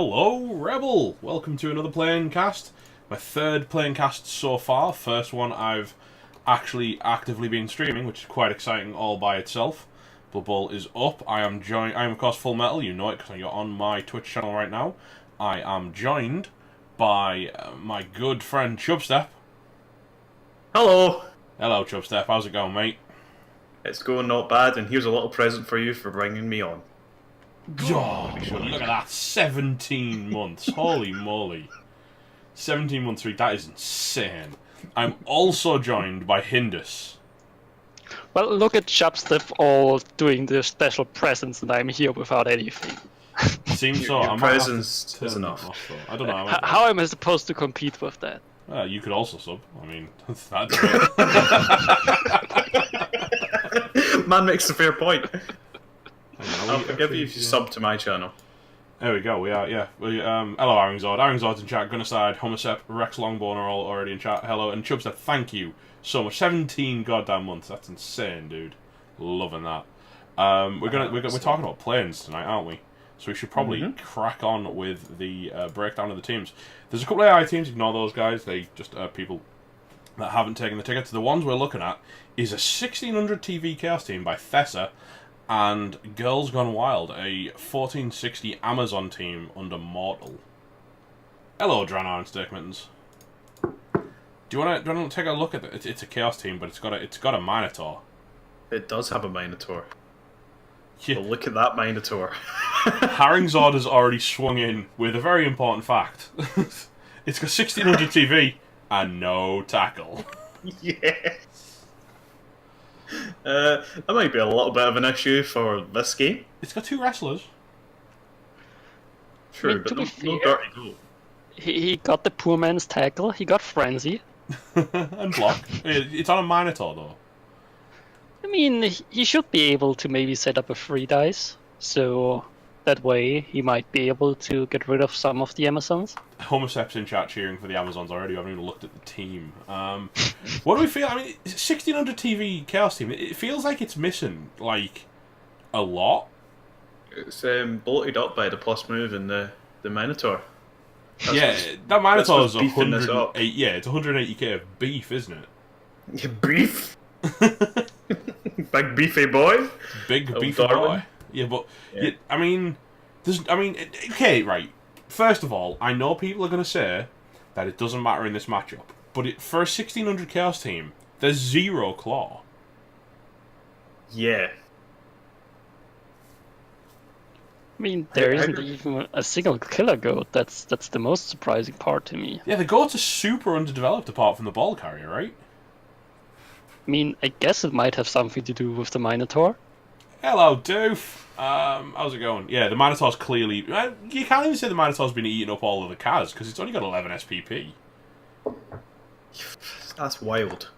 Hello, REBBL! Welcome to another playing cast. My third playing cast so far. First one I've actually actively been streaming, which is quite exciting all by itself. Blood Bowl is up. I am of course Full Metal. You know it because you're on my Twitch channel right now. I am joined by my good friend Chubstep. Hello. Hello, Chubstep. How's it going, mate? It's going not bad, and here's a little present for you for bringing me on. Oh, look at that. 17 months. Holy moly. 17 months streak. That is insane. I'm also joined by Hindus. Well, look at Chubstep all doing the special presents, and I'm here without anything. Seems so. Your presence is enough. I don't know. How am I supposed to compete with that? You could also sub. I mean, that's Man makes a fair point. I'll we forgive you if you sub to my channel. There we go. We are, yeah. Hello, Aringzord. Aringzord's in chat. Gunnarside, Homosep, Rex Longborn are all already in chat. Hello, and Chubstep, thank you so much. 17 goddamn months. That's insane, dude. Loving that. We're talking about planes tonight, aren't we? So we should probably crack on with the breakdown of the teams. There's a couple of AI teams. Ignore those guys. They just are people that haven't taken the tickets. The ones we're looking at is a 1600 TV Chaos team by Thessa and Girls Gone Wild, a 1460 Amazon team under Mortal. Hello, Dranar and Steak Mittens. Do you want to take a look at it? It's a Chaos team, but it's got a Minotaur. It does have a Minotaur. Yeah. Well, look at that Minotaur. Haringzord has already swung in with a very important fact. It's got 1600 TV and no tackle. Yes. That might be a little bit of an issue for this game. It's got two wrestlers. True, but no dirty goal. He got the poor man's tackle, he got frenzy. And block. It's on a Minotaur, though. I mean, he should be able to maybe set up a free dice, so that way he might be able to get rid of some of the Amazons. Homosep's in chat cheering for the Amazons already. I haven't even looked at the team. What do we feel? I mean, 1600 TV Chaos team. It feels like it's missing like a lot. It's bloated up by the plus move and the Minotaur. That Minotaur is 108. Yeah, it's 180k of beef, isn't it? Yeah, beef. Big beefy boy. Big beefy boy. Yeah, but yeah, I mean, okay, right. First of all, I know people are going to say that it doesn't matter in this matchup, but for a 1600 Chaos team, there's zero claw. Yeah. I mean, there isn't even a single killer goat. That's the most surprising part to me. Yeah, the goats are super underdeveloped apart from the ball carrier, right? I mean, I guess it might have something to do with the Minotaur. Hello, Doof. How's it going? Yeah, the Minotaur's clearly... You can't even say the Minotaur's been eating up all of the Kaz, because it's only got 11 SPP. That's wild.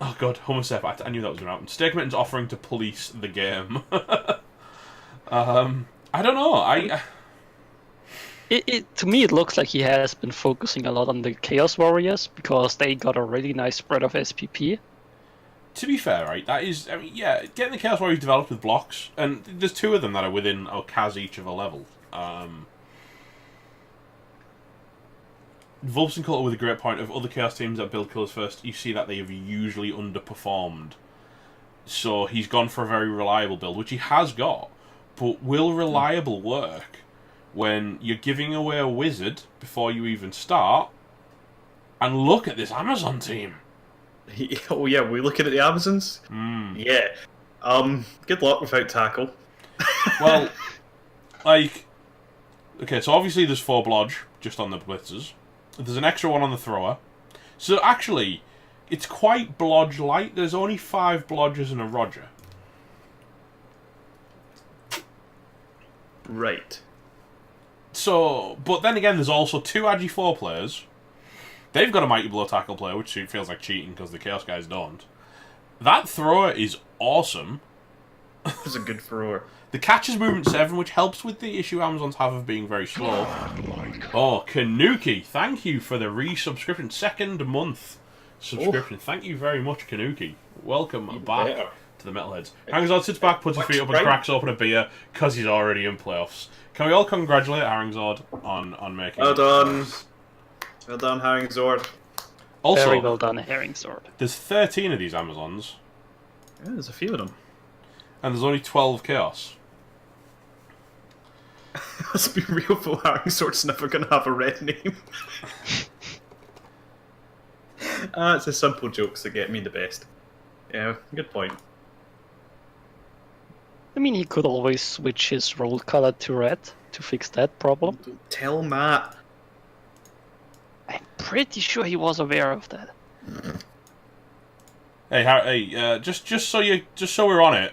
Oh god, Homosep, I knew that was going to happen. Steak Mitten's offering to police the game. I don't know, To me, it looks like he has been focusing a lot on the Chaos Warriors, because they got a really nice spread of SPP. To be fair, right, that is, I mean, yeah, getting the Chaos Warriors developed with blocks, and there's two of them that are within a Kaz each of a level. Vulpes and Culter with a great point of other Chaos teams that build killers first, you see that they have usually underperformed. So he's gone for a very reliable build, which he has got, but will reliable work when you're giving away a wizard before you even start? And look at this Amazon team! Oh yeah, we're looking at the Amazons? Yeah. Good luck without tackle. Well, like... Okay, so obviously there's 4 blodge, just on the blitzers. There's an extra one on the thrower. So actually, it's quite blodge light. There's only 5 blodgers and a Roger. Right. So, but then again, there's also 2 Agi 4 players. They've got a Mighty Blow tackle player, which feels like cheating because the Chaos guys don't. That thrower is awesome. It's a good thrower. The catch is movement 7, which helps with the issue Amazons have of being very slow. Oh, Kanuki, thank you for the resubscription. 2nd month subscription. Thank you very much, Kanuki. Welcome back to to the Metalheads. Haringzord sits back, puts his feet up, and cracks open a beer because he's already in playoffs. Can we all congratulate Haringzord on making Well it? done. Well done, Haringzord. Also, Very well done, Haringzord. there's 13 of these Amazons, Yeah, there's a few of them. and there's only 12 Chaos. Let's be real, Phil. Haringzord's never going to have a red name. It's the simple jokes that get me the best. Yeah, good point. I mean, he could always switch his role color to red to fix that problem. Don't tell Matt. I'm pretty sure he was aware of that. Hey, just so we're on it,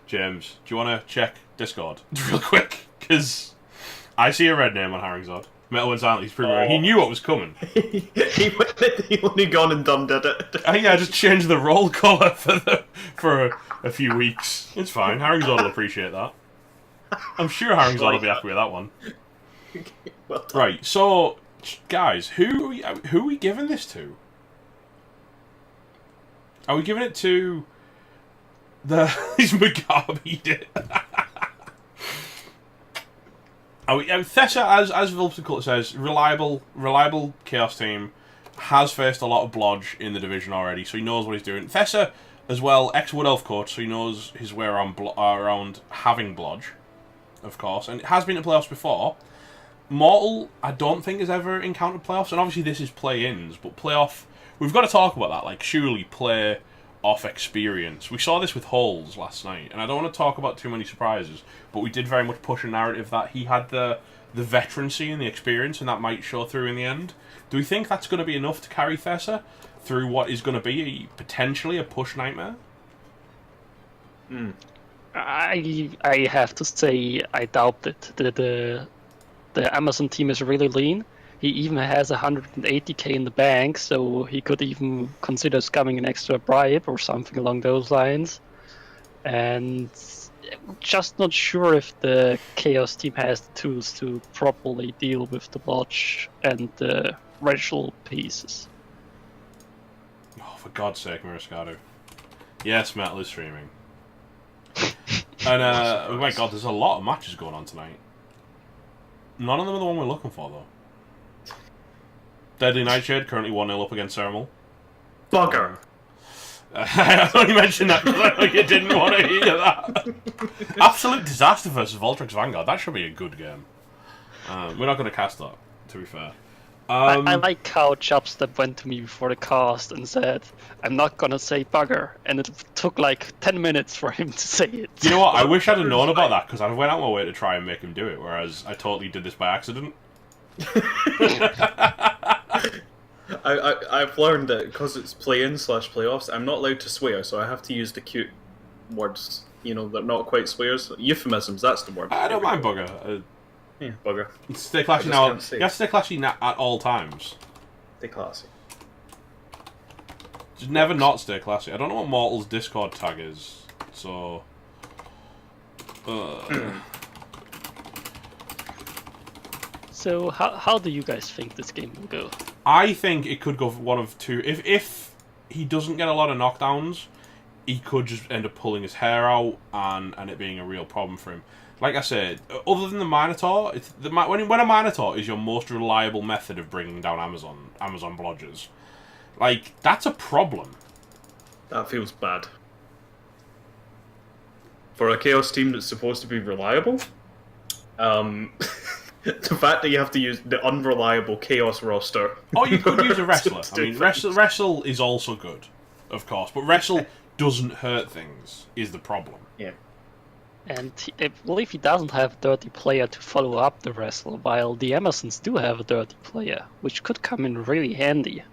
James, do you want to check Discord real quick? Because I see a red name on Haringzord. Metal and Silent, he's pretty He knew what was coming. he only gone and done did it. Yeah, just change the roll colour for a few weeks. It's fine. Haringzord will appreciate that. I'm sure Haringzord will be happy with that one. Well done. Right, so guys, who are we giving this to? Are we giving it to he's Mugabe did? Thessa, as Vulpton Cult says, reliable Chaos team, has faced a lot of blodge in the division already, so he knows what he's doing. Thessa, as well, ex-Wood Elf coach, so he knows his way around having blodge, of course, and it has been to playoffs before. Mortal, I don't think has ever encountered playoffs, and obviously this is play-ins, but playoff, we've got to talk about that, like, surely play-off experience. We saw this with Holes last night, and I don't want to talk about too many surprises, but we did very much push a narrative that he had the veterancy and the experience, and that might show through in the end. Do we think that's going to be enough to carry Thessa through what is going to be potentially a push nightmare? I have to say I doubt it. The Amazon team is really lean. He even has 180k in the bank, so he could even consider scumming an extra bribe or something along those lines. And just not sure if the Chaos team has the tools to properly deal with the blotch and the racial pieces. Oh, for God's sake, Miriscado. Yes, Metal is streaming. And, oh my God, there's a lot of matches going on tonight. None of them are the one we're looking for, though. Deadly Nightshade, currently 1-0 up against Ceremel. Bugger! I only mentioned that because I know you didn't want to hear that. Absolute Disaster versus Voltrix Vanguard. That should be a good game. We're not going to cast that, to be fair. I like how Chubstep went to me before the cast and said, I'm not going to say bugger. And it took like 10 minutes for him to say it. You know what? I wish I'd have known about that because I went out my way to try and make him do it, whereas I totally did this by accident. I've learned that because it's play-in/playoffs, I'm not allowed to swear, so I have to use the cute words. You know, they're not quite swears. Euphemisms, that's the word. I don't mind bugger. Yeah, bugger. Stay classy now. You have to stay classy at all times. Stay classy. Just never not stay classy. I don't know what Mortal's Discord tag is, so... So how do you guys think this game will go? I think it could go for one of two. If he doesn't get a lot of knockdowns, he could just end up pulling his hair out and it being a real problem for him. Like I said, other than the Minotaur, when a Minotaur is your most reliable method of bringing down Amazon blodgers, like, that's a problem. That feels bad. For a Chaos team that's supposed to be reliable, the fact that you have to use the unreliable Chaos roster... Or you could use a Wrestler. I mean, Wrestle is also good, of course, but Wrestle doesn't hurt things, is the problem. Yeah. And I believe he doesn't have a dirty player to follow up the wrestle, while the Amazons do have a dirty player, which could come in really handy.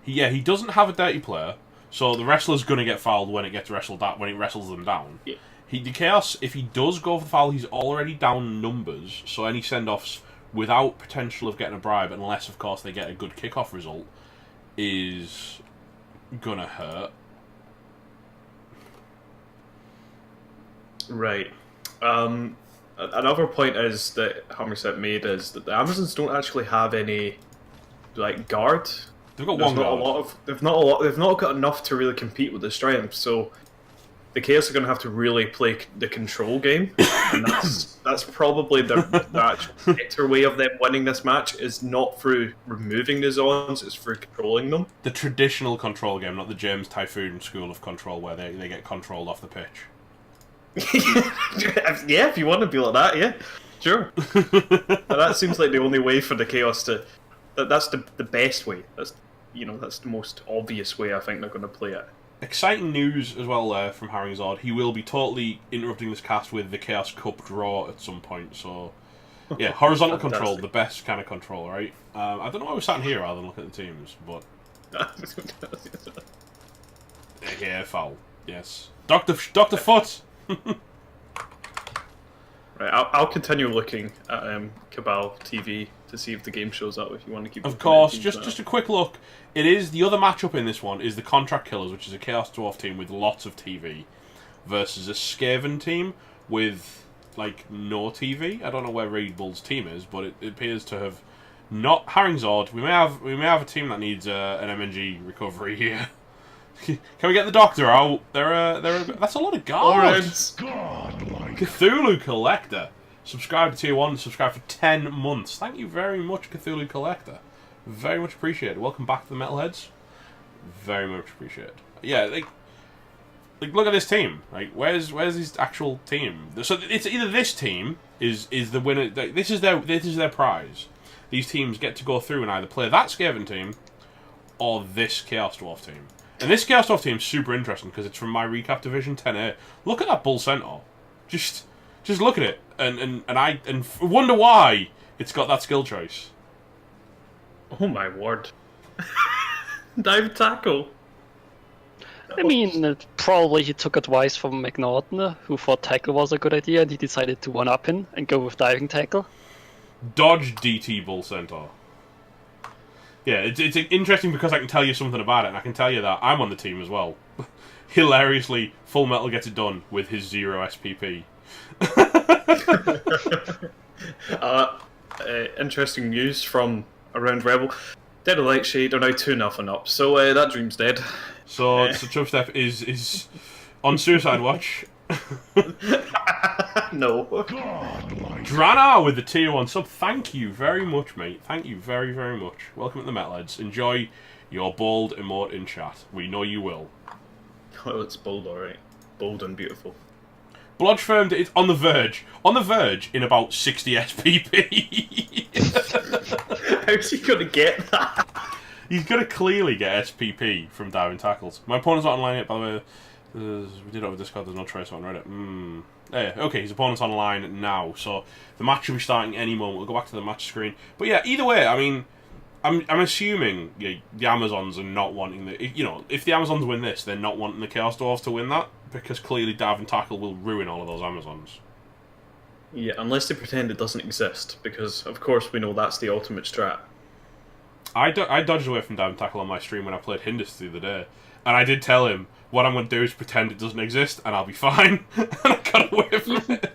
Yeah, he doesn't have a dirty player, so the wrestler's going to get fouled when it gets wrestled down, when it wrestles them down. Yeah. The Chaos, if he does go for the foul, he's already down numbers, so any send-offs without potential of getting a bribe, unless, of course, they get a good kickoff result, is gonna hurt. Right. Another point is that Hammerset made is that the Amazons don't actually have any, like, guard. They've got one guard. They've not got enough to really compete with the strength. So the Chaos are going to have to really play the control game, and that's probably the actual better way of them winning this match is not through removing the Zons, it's through controlling them. The traditional control game, not the James Typhoon school of control where they get controlled off the pitch. Yeah, if you want to be like that, yeah, sure. That seems like the only way for the Chaos to. That's the best way. That's the most obvious way I think they're going to play it. Exciting news as well from Haringzord. He will be totally interrupting this cast with the Chaos Cup draw at some point. So, yeah, horizontal control, the best kind of control, right? I don't know why we're sat here rather than look at the teams, but yeah, foul. Yes, Doctor Foot. Right, I'll continue looking at Cabal TV to see if the game shows up. If you want to keep. Of course, just a quick look. It is the other matchup in this one is the Contract Killers, which is a Chaos Dwarf team with lots of TV, versus a Skaven team with like no TV. I don't know where REBBL's team is, but it appears to have not Haringzord. We may have a team that needs an MNG recovery here. Can we get the Doctor out? That's a lot of guards. Cthulhu Collector. Subscribe to Tier 1, subscribe for 10 months. Thank you very much, Cthulhu Collector. Very much appreciated. Welcome back to the Metalheads. Very much appreciated. Yeah, like look at this team. Like, where's his actual team? So it's either this team is the winner. Like, this is their prize. These teams get to go through and either play that Skaven team or this Chaos Dwarf team. And this Chaos Dwarf team is super interesting because it's from my recap division 10A. Look at that Bull Centaur. Just look at it and wonder why it's got that skill choice. Oh my word! Dive tackle. I mean, probably he took advice from McNaughton, who thought tackle was a good idea, and he decided to one-up him and go with diving tackle. Dodge DT Bull Centaur. Yeah, it's interesting because I can tell you something about it, and I can tell you that I'm on the team as well. Hilariously, Full Metal gets it done with his 0 SPP. Interesting news from around Rebel. Dead of Lightshade are now 2-0 up, so that dream's dead. So Chubstep is on suicide watch. No. Drana with the Tier 1 sub. Thank you very much, mate. Thank you very, very much. Welcome to the Metalheads. Enjoy your bold emote in chat. We know you will. Oh, it's bold, alright. Bold and beautiful. Blodge firmed it's on the verge. On the verge in about 60 SPP. How's he going to get that? He's going to clearly get SPP from diving tackles. My opponent's not online yet, by the way. We did it over Discord, there's no trace on Reddit. Yeah, okay, his opponent's online now, so the match should be starting any moment. We'll go back to the match screen. But yeah, either way, I mean, I'm assuming the Amazons are not wanting the... if the Amazons win this, they're not wanting the Chaos Dwarves to win that, because clearly dive and tackle will ruin all of those Amazons. Yeah, unless they pretend it doesn't exist, because of course we know that's the ultimate strat. I dodged away from dive and tackle on my stream when I played Hindus the other day, and I did tell him, what I'm going to do is pretend it doesn't exist, and I'll be fine. And I got away from it.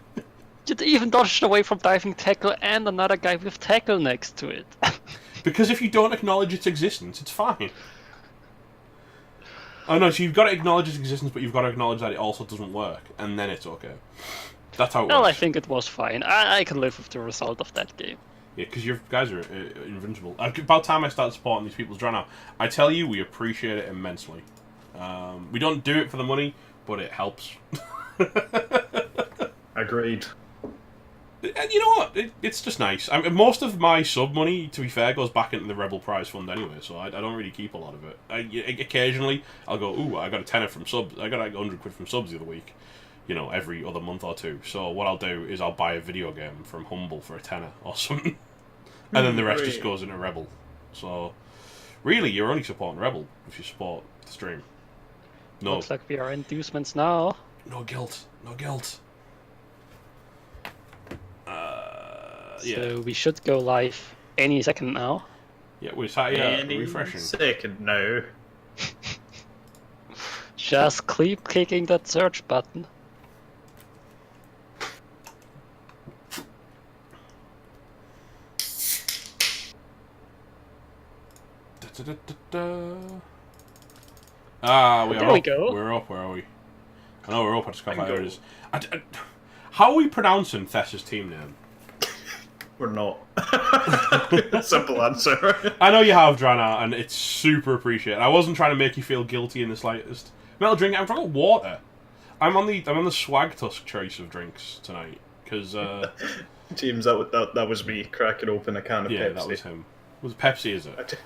You even dodged away from diving tackle and another guy with tackle next to it. Because if you don't acknowledge its existence, it's fine. Oh no, so you've got to acknowledge its existence, but you've got to acknowledge that it also doesn't work, and then it's okay. That's how it works. Well, I think it was fine. I can live with the result of that game. Yeah, because you guys are invincible. About time I started supporting these people's run out. I tell you, we appreciate it immensely. We don't do it for the money, but it helps. Agreed. And you know what? It's just nice. Most of my sub money, to be fair, goes back into the Rebel Prize Fund anyway, so I don't really keep a lot of it. Occasionally, I'll go, ooh, I got a tenner from subs. I got like 100 quid from subs the other week. Every other month or two. So what I'll do is I'll buy a video game from Humble for a tenner or something. And then the rest just goes into Rebel. So, really, you're only supporting Rebel if you support the stream. No. Looks like we are inducements now. No guilt. No guilt. Yeah. So we should go live any second now. Yeah, we're any refreshing. Second now. Just keep clicking that search button. Ah, we there are we up. go. We're up. Where are we? I know we're up. I just got there it is. How are we pronouncing Thess's team name? We're not. Simple answer. I know you have, Drana, and it's super appreciated. I wasn't trying to make you feel guilty in the slightest. Metal drink. I'm drinking water. I'm on the swag tusk choice of drinks tonight because. James, that was me cracking open a can of Pepsi. Yeah, that was him. Was Pepsi? Is it?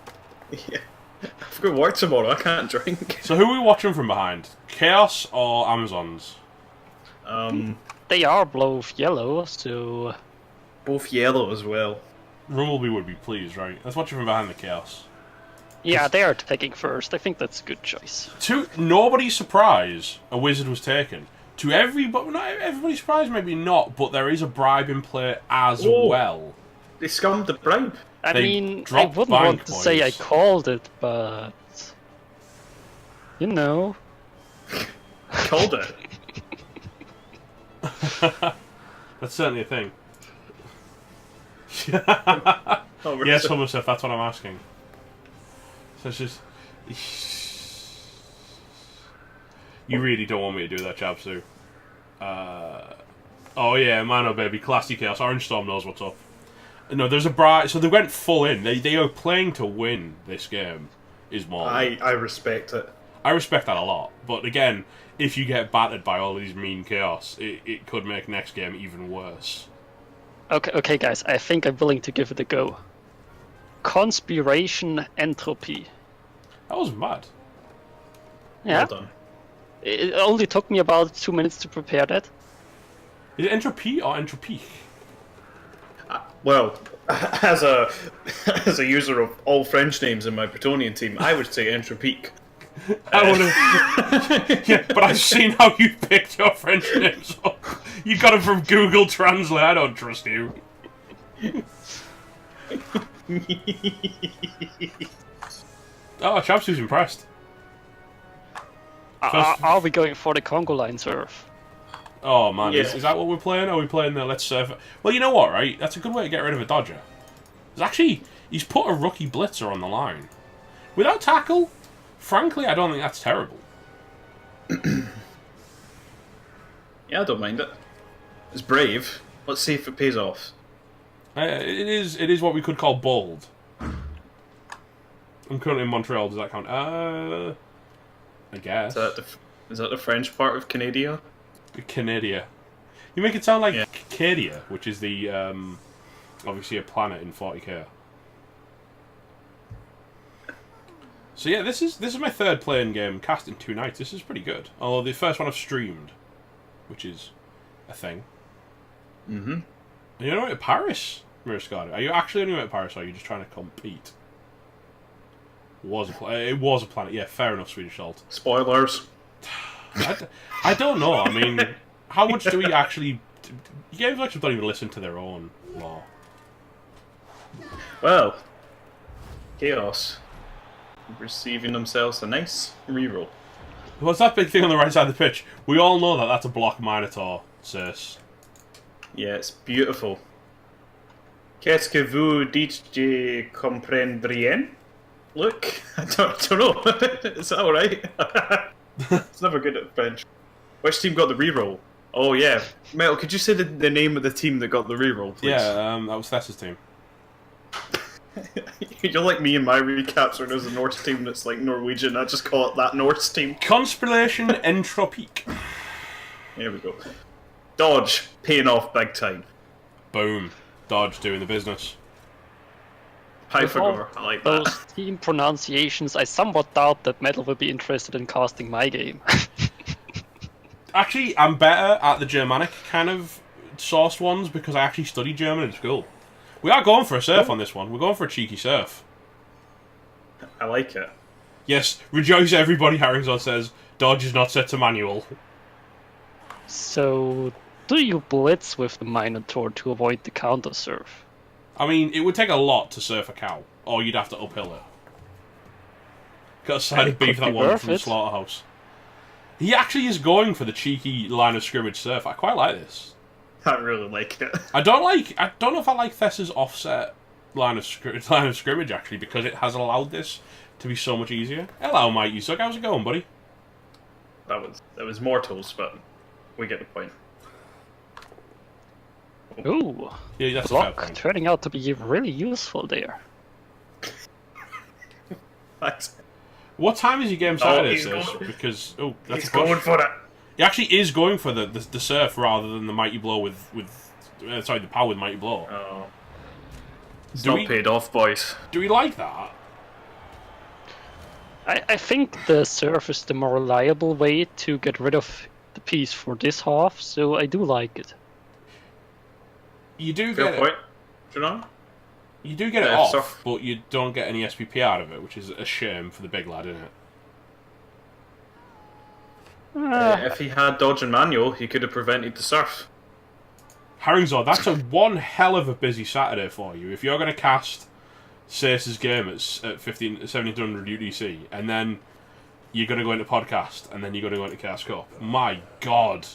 Yeah. I've got work tomorrow. I can't drink. So who are we watching from behind? Chaos or Amazons? They are both yellow, so Both yellow as well. Rumbleby would be pleased, right? Let's watch it from behind the Chaos. yeah, they are taking first. I think that's a good choice. To nobody's surprise, a wizard was taken. To everybody, not everybody's surprise, maybe not, but there is a bribe in play as well. They scummed the bribe. I They mean, I dropped wouldn't bank want to say I points. called it, but you know. Called it. That's certainly a thing. Oh, Yes, Hummerseth, that's what I'm asking. So it's just... You really don't want me to do that, Chapsu. Oh yeah, Mano baby, classy chaos. Orange Storm knows what's up. No, there's a bribe... So they went full in. They are playing to win this game, is more. I respect it. I respect that a lot. But again, if you get battered by all these mean chaos, it could make next game even worse. Okay, guys, I think I'm willing to give it a go. Conspiration Entropy. That wasn't bad. Yeah, Well done. it only took me about 2 minutes to prepare that. Is it Entropy or Entropique? Well, as a user of all French names in my Bretonian team, I would say Entropique. I would have. Yeah, but I've seen how you picked your French name, so you got it from Google Translate. I don't trust you. Oh, Chapsu's impressed. Are we going for the Congo line serve? Oh man, Yeah. is that what we're playing? Are we playing the Let's Surf? Well, you know what, right? That's a good way to get rid of a dodger. He's put a rookie blitzer on the line. Without tackle, frankly, I don't think that's terrible. Yeah, I don't mind it. It's brave. Let's see if it pays off. It is what we could call bold. I'm currently in Montreal, does that count? I guess. Is that the French part of Canada? Canadia. You make it sound like Yeah. Cadia, which is the obviously a planet in 40k. So yeah, this is my third playing game cast in 2 nights. This is pretty good. Although the first one I've streamed, which is a thing. Mm-hmm. Are you on your way to Paris, Miriscada? Are you actually on your way to Paris, or are you just trying to compete? It was a planet. Yeah, fair enough, Swedish Salt. Spoilers. I don't know. I mean, how much do we actually... Games actually don't even listen to their own law. Well, Chaos receiving themselves a nice reroll. What's that big thing on the right side of the pitch? We all know that that's a block Minotaur, sis. Yeah, it's beautiful. Qu'est-ce que vous dites de comprendrien? Look, I don't know. Is that alright? It's never good at French. Which team got the reroll? Oh yeah. Mel, could you say the name of the team that got the reroll, please? Yeah, that was Thess's team. You're like me and my recaps where there's a Norse team that's like Norwegian. I just call it that Norse team. Conspiration Entropique. Here we go. Dodge, paying off big time. Boom. Dodge doing the business. Pythagore, I like Those that. team pronunciations, I somewhat doubt that Metal will be interested in casting my game. Actually, I'm better at the Germanic kind of sourced ones because I actually studied German in school. We are going for a surf on this one. We're going for a cheeky surf. I like it. Yes, rejoice everybody, Harrington says. Dodge is not set to manual. So, do you blitz with the Minotaur to avoid the counter surf? I mean, it would take a lot to surf a cow, or you'd have to uphill it. Got a side of It could beef that be one worth from the it. slaughterhouse. He actually is going for the cheeky line of scrimmage surf. I quite like this. I really like it. I don't know if I like Thess's offset line of scrimmage actually, because it has allowed this to be so much easier. Hello, Mike Yusuk. How's it going, buddy? that was mortals, but we get the point. Ooh, Yeah, that's a fair block point. turning out to be really useful there. Thanks. What time is your game Saturday, he's sis? going- Because that's He's a push. going for it. He actually is going for the surf rather than the mighty blow with sorry, the power with mighty blow. Oh, it's Do not we- paid off, boys. Do we like that? I think the surf is the more reliable way to get rid of the piece for this half, so I do like it. You do Fair get point. Do you know? you do get it Yeah, off, surf. but you don't get any SPP out of it, which is a shame for the big lad, isn't it? If he had dodge and manual, he could have prevented the surf. Haringzord, that's a one hell of a busy Saturday for you. If you're going to cast Cease's game at 1700 UTC, and then you're going to go into podcast, and then you're going to go into Chaos Cup. My God.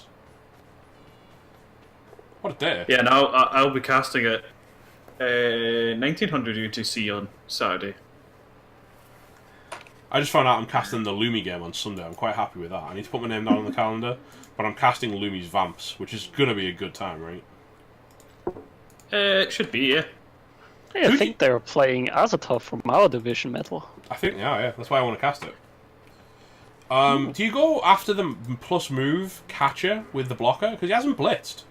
What a day. Yeah, now I'll be casting at 1900 UTC on Saturday. I just found out I'm casting the Lumi game on Sunday. I'm quite happy with that. I need to put my name down on the calendar, but I'm casting Lumi's Vamps, which is going to be a good time, right? It should be, yeah. I Who think they're playing Azatov from our division metal. I think, yeah. That's why I want to cast it. Do you go after the plus move catcher with the blocker? Because he hasn't blitzed.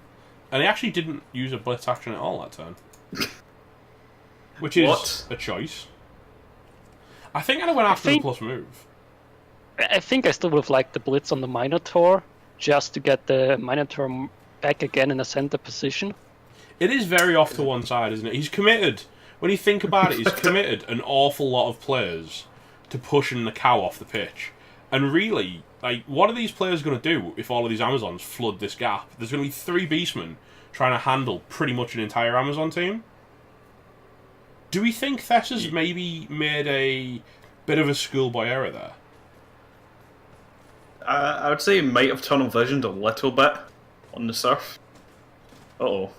And he actually didn't use a blitz action at all that turn. Which is What? a choice. I think I went after the plus move. I think I still would have liked the blitz on the Minotaur, just to get the Minotaur back again in a center position. It is very off to one side, isn't it? He's committed. When you think about it, he's committed an awful lot of players to pushing the cow off the pitch. And really, like, what are these players going to do if all of these Amazons flood this gap? There's going to be 3 Beastmen trying to handle pretty much an entire Amazon team. Do we think Thess has maybe made a bit of a schoolboy error there? I would say he might have tunnel visioned a little bit on the surf. Uh-oh.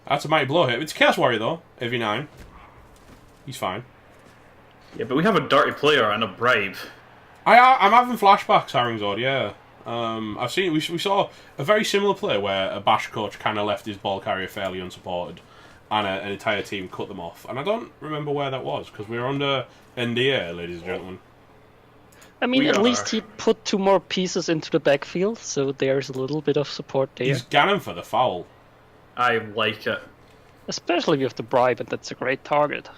That's a mighty blow hit. It's Chaos Warrior, though. AV9. He's fine. Yeah, but we have a dirty player and a bribe. I'm having flashbacks, Haringzord, yeah. I've seen we saw a very similar play where a bash coach kind of left his ball carrier fairly unsupported, and an entire team cut them off. And I don't remember where that was because we were under NDA, ladies and gentlemen. I mean, We at are. least he put 2 more pieces into the backfield, so there's a little bit of support there. He's ganning for the foul. I like it. Especially with the bribe, and that's a great target.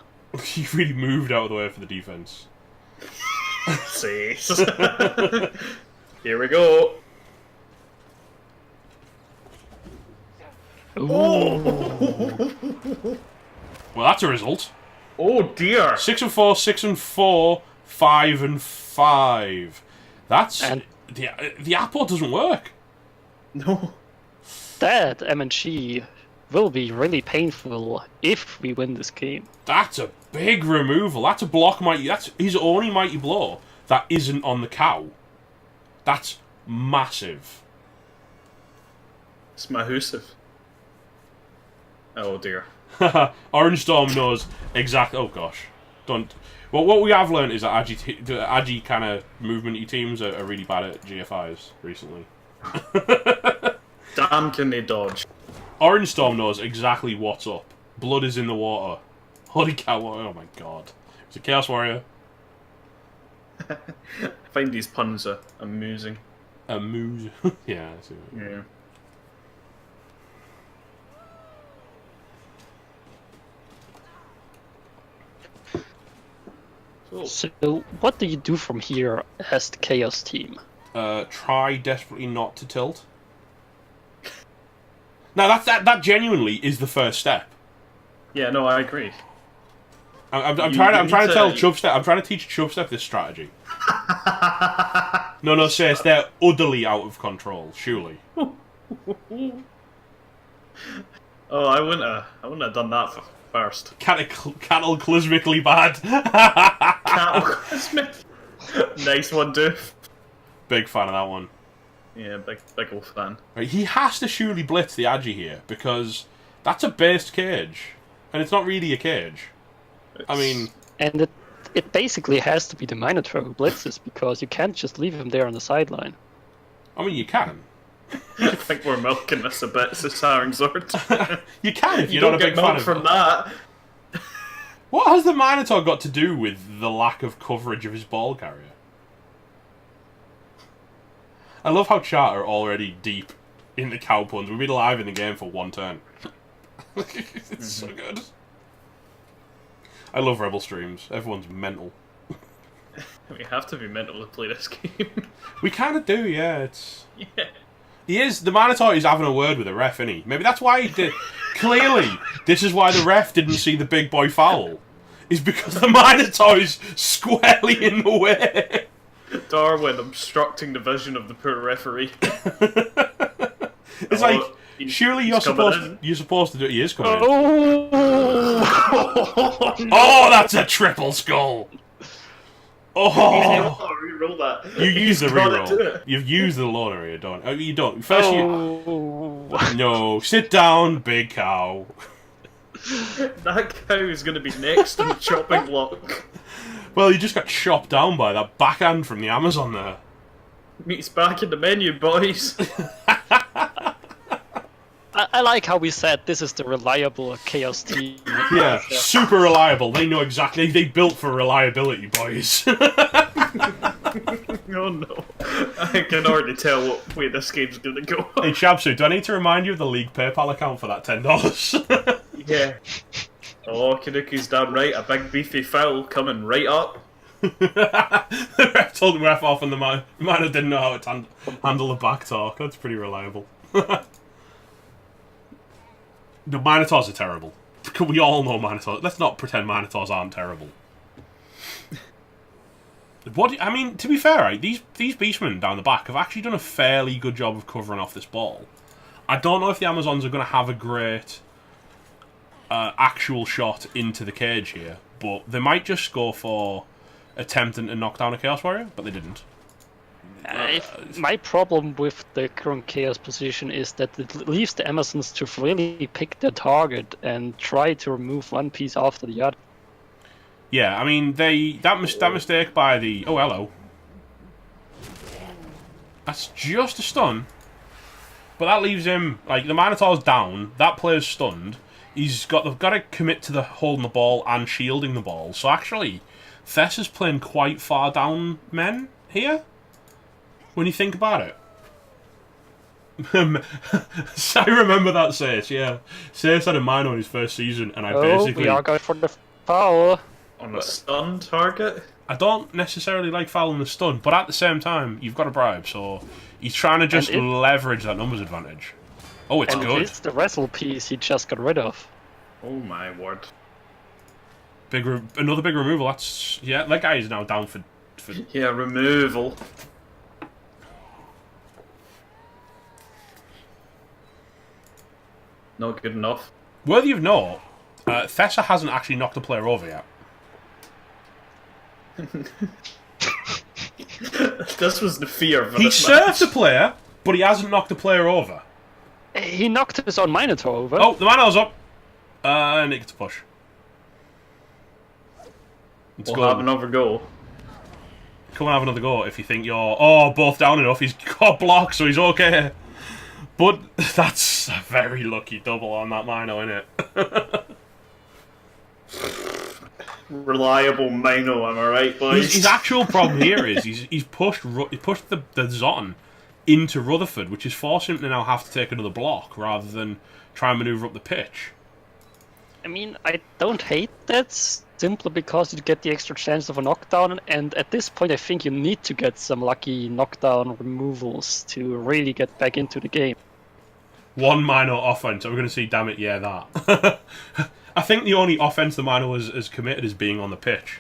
He really moved out of the way for the defense. See. Here we go. Well, that's a result. Oh dear. 6-4, 6-4, 5-5. That's And- the apple doesn't work. No. That MNG will be really painful if we win this game. That's a big removal. That's a block mighty. That's his only mighty blow that isn't on the cow. That's massive. It's massive. Oh dear. Orange Storm knows exactly. Oh gosh, don't. Well, what we have learned is that Agi kind of movementy teams are really bad at GFIs recently. Damn, can they dodge? Orange Storm knows exactly what's up. Blood is in the water. Holy cow! Oh my god! It's a Chaos Warrior. I find these puns amusing. A moose. Yeah. I see. Yeah. So, what do you do from here as the Chaos team? Try desperately not to tilt. Now that genuinely is the first step. Yeah, no, I agree. I'm You trying to need tell to- Chubstep. I'm trying to teach Chubstep this strategy. No, Sis, they're utterly out of control. Surely. Oh, I wouldn't have done that first. Cataclysmically bad. Cataclysmic. Nice one, dude. Big fan of that one. Yeah, big old fan. Right, he has to surely blitz the Agi here because that's a based cage, and it's not really a cage. I mean, And it basically has to be the Minotaur who blitzes, because you can't just leave him there on the sideline. I mean, you can. I think we're milking this a bit, says Haringzord. You can if You you're don't not a get big fan milk of from it. that. What has the Minotaur got to do with the lack of coverage of his ball carrier? I love how chat are already deep in the cow puns. We've been live in the game for one turn. It's so good. I love Rebel streams. Everyone's mental. We have to be mental to play this game. We kind of do, yeah. It's... Yeah. He is. The Minotaur is having a word with the ref, isn't he? Maybe that's why he did. Clearly, this is why the ref didn't see the big boy foul. Is because the Minotaur is squarely in the way. Darwin obstructing the vision of the poor referee. It's like, surely you're supposed to do it. He is coming in. Oh! Oh, that's a triple skull! Oh! Reroll that. You use the Got it, reroll. You've used the loan area, don't you? You don't. First you... Oh. No, sit down, big cow. That cow is going to be next on the chopping block. Well, you just got chopped down by that backhand from the Amazon there. Meat's back in the menu, boys. I like how we said this is the reliable Chaos team. Yeah, super reliable. They know exactly. They built for reliability, boys. Oh no. I can already tell what way this game's going to go. Hey, Shabsu, do I need to remind you of the League PayPal account for that $10? Yeah. Oh, Kanuki's damn right. A big beefy foul coming right up. The ref told the ref off and the man didn't know how to handle the back talk. That's pretty reliable. The Minotaurs are terrible. We all know Minotaurs. Let's not pretend Minotaurs aren't terrible. I mean, to be fair, right, these beastmen down the back have actually done a fairly good job of covering off this ball. I don't know if the Amazons are going to have a great actual shot into the cage here, but they might just go for attempting to knock down a Chaos Warrior, but they didn't. My problem with the current Chaos position is that it leaves the Amazons to really pick their target and try to remove one piece after the other. Yeah, I mean, that mistake by the... Oh, hello. That's just a stun. But that leaves him... Like, the Minotaur's down. That player's stunned. They've got to commit to the holding the ball and shielding the ball. So, actually, Thess is playing quite far down men here. When you think about it. I remember that Sace, yeah. Sace had a mine on his first season, and I basically... we are going for the foul. On a stun target? I don't necessarily like fouling the stun, but at the same time, you've got a bribe, so he's trying to just leverage that numbers advantage. Oh, it's good. It's the wrestle piece he just got rid of. Oh my word. Another big removal, that's... Yeah, that guy is now down for... Yeah, removal. Not good enough. Worthy of note, Thessa hasn't actually knocked a player over yet. This was the fear of He served a player, but he hasn't knocked a player over. He knocked his own Minotaur over. Oh, the Minotaur's up. And it gets a push. We'll have another go. Come and have another go if you think you're... Oh, both down enough. He's got blocked, so he's okay. But that's a very lucky double on that Mino, isn't it? Reliable Mino, am I right, boys? His actual problem here is he's pushed the Zotan into Rutherford, which is forcing him to now have to take another block rather than try and manoeuvre up the pitch. I mean, I don't hate that, simply because you get the extra chance of a knockdown, and at this point I think you need to get some lucky knockdown removals to really get back into the game. One minor offense, are we going to see, damn it, yeah, that. I think the only offense the minor has committed is being on the pitch.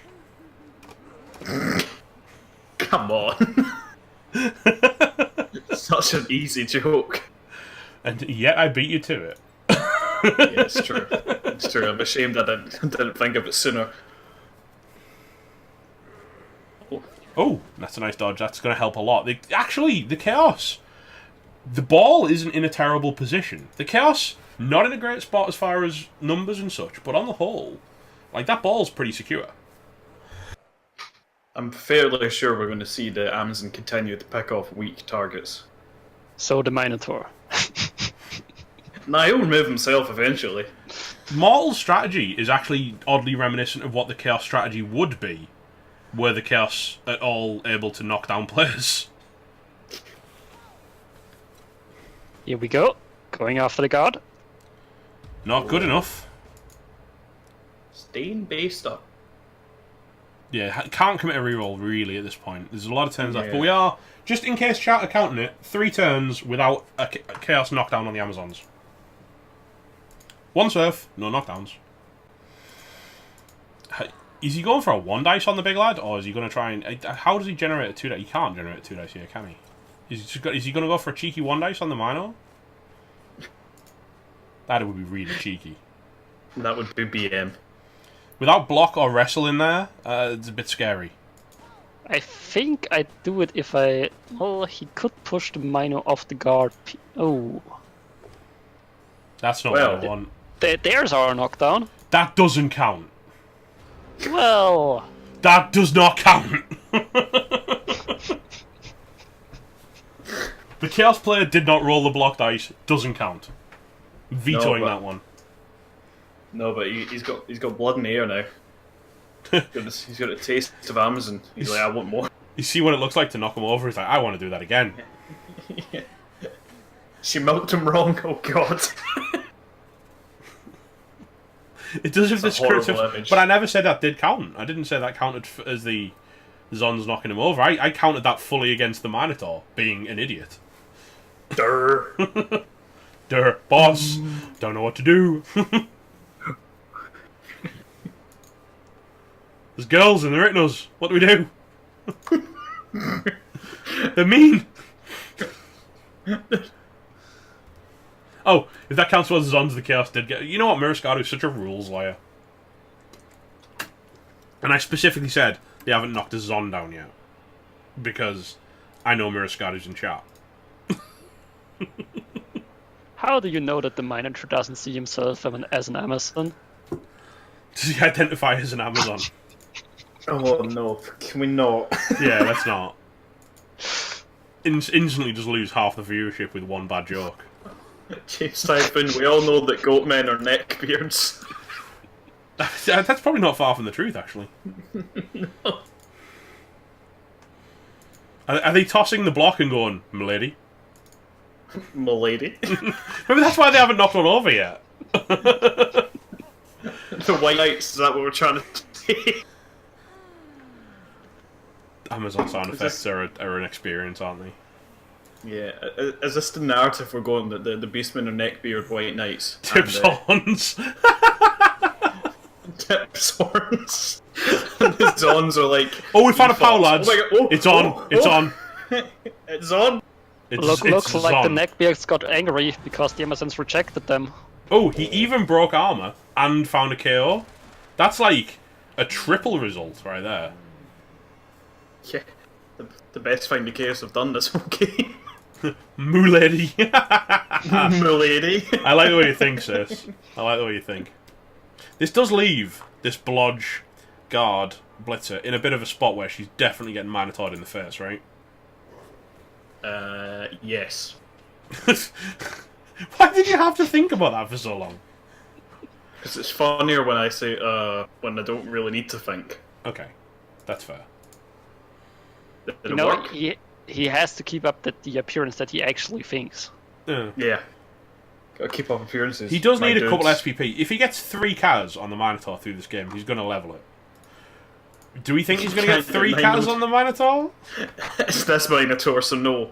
Come on. Such an easy joke. And yet I beat you to it. Yeah, it's true. It's true. I'm ashamed I didn't think of it sooner. Oh, that's a nice dodge. That's going to help a lot. Actually, the Chaos, the ball isn't in a terrible position. The Chaos, not in a great spot as far as numbers and such, but on the whole, like, that ball's pretty secure. I'm fairly sure we're going to see the Amazon continue to pick off weak targets. So the Minotaur. Nah, he'll remove himself eventually. Mortal's strategy is actually oddly reminiscent of what the Chaos strategy would be, were the Chaos at all able to knock down players. Here we go. Going after the guard. Not good enough. Staying based up. Yeah, can't commit a reroll really at this point. There's a lot of turns left, Yeah. but we are, just in case chat are counting it, 3 turns without a Chaos knockdown on the Amazons. 1 surf, no knockdowns. Is he going for a 1 dice on the big lad, or is he going to try and... How does he generate a 2 dice? He can't generate a 2 dice here, can he? Is he going to go for a cheeky 1 dice on the Mino? That would be really cheeky. That would be BM. Without block or wrestle in there, it's a bit scary. I think I'd do it if I... Well, he could push the Mino off the guard. Oh. That's not Well, what I want. There's our knockdown. That doesn't count. Well... That does not count. The Chaos player did not roll the block dice. Doesn't count. Vetoing that one. No, but he's got blood in the air now. He's got a taste of Amazon. He's like, I want more. You see what it looks like to knock him over. He's like, I want to do that again. She milked him wrong. Oh god. It does have It's a descriptive, horrible image. but I never said that did count. I didn't say that counted as the Zons knocking him over. I counted that fully against the Minotaur being an idiot. Durr. Durr, boss. Don't know what to do. There's girls and they're hitting us. What do we do? They're mean. Oh, if that counts towards the Zons, the Chaos did get... You know what, Murascadu's such a rules lawyer. And I specifically said they haven't knocked a Zon down yet. Because I know Murascadu's in chat. How do you know that the Minotaur doesn't see himself as an Amazon? Does he identify as an Amazon? Oh no, can we not? Yeah, let's not. Instantly just lose half the viewership with one bad joke. James Typhon, we all know that goat men are neckbeards. That's probably not far from the truth, actually. No. Are they tossing the block and going, "Milady"? Milady. Maybe that's why they haven't knocked one over yet. The White Knights, is that what we're trying to say? Amazon sound effects are an experience, aren't they? Yeah, is this the narrative we're going, that the Beastmen are neckbeard White Knights? Tips horns. Tips horns. And the Zons are like... Oh, we found a power, defaults. lads. Oh my God. Oh, it's on. oh, It's oh. on. It's on. It's Looks like the on. neckbeards got angry because the Amazons rejected them. Oh, he even broke armor and found a KO. That's like a triple result right there. Yeah, the best thing the Chaos have done this whole game. Mulady. Milady. I like the way you think, sis. I like the way you think. This does leave this Blodge guard Blitzer in a bit of a spot where she's definitely getting Minotaured in the face, right? Yes. Why did you have to think about that for so long? Because it's funnier when I say, when I don't really need to think. Okay, that's fair. Did You it know, work? he has to keep up the appearance that he actually thinks. Yeah. Gotta keep up appearances. He does my need a couple dudes. SPP. If he gets 3 Kaz on the Minotaur through this game, he's going to level it. Do we think he's going to get 3 Kaz on the Minotaur? It's this Minotaur, so no.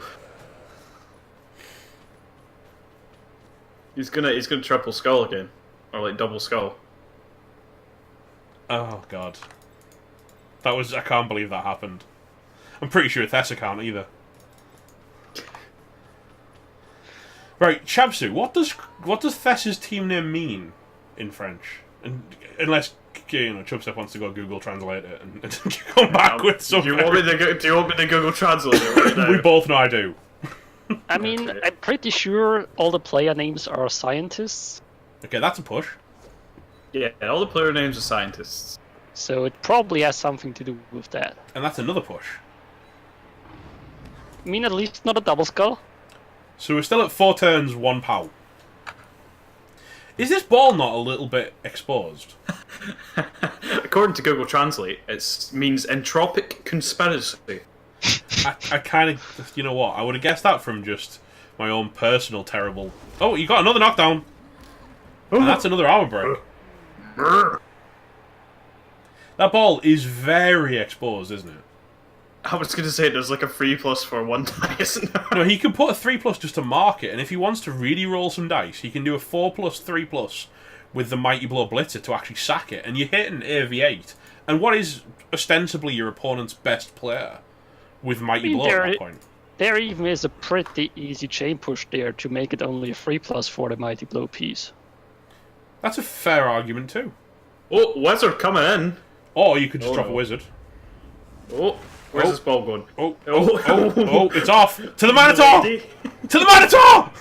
He's gonna triple skull again. Or like double skull. Oh, God. That was... I can't believe that happened. I'm pretty sure Thessa can't either. Right, Chabsu, what does Thessa's team name mean in French? And unless Chubstep wants to go Google Translate it and come back with something. Do you want me to Google Translate it right now? We both know I do. I mean, I'm pretty sure all the player names are scientists. Okay, that's a push. Yeah, all the player names are scientists. So it probably has something to do with that. And that's another push. I mean, at least not a double skull. So we're still at 4 turns, 1 POW. Is this ball not a little bit exposed? According to Google Translate, it means Entropique Conspiracy. I kind of, you know what? I would have guessed that from just my own personal terrible. Oh, you got another knockdown. And that's another armor break. That ball is very exposed, isn't it? I was going to say there's like a 3+ for 1 die, isn't there? No, he can put a 3+ just to mark it, and if he wants to really roll some dice, he can do a 4+, 3+ with the Mighty Blow Blitzer to actually sack it, and you're hitting AV8. And what is ostensibly your opponent's best player with Mighty Blow at that point? There even is a pretty easy chain push there to make it only a 3+ for the Mighty Blow piece. That's a fair argument too. Oh, Wizard coming in. Or you could just drop a Wizard. Oh, where's this ball going? Oh, it's off! To the Minotaur! To the Minotaur!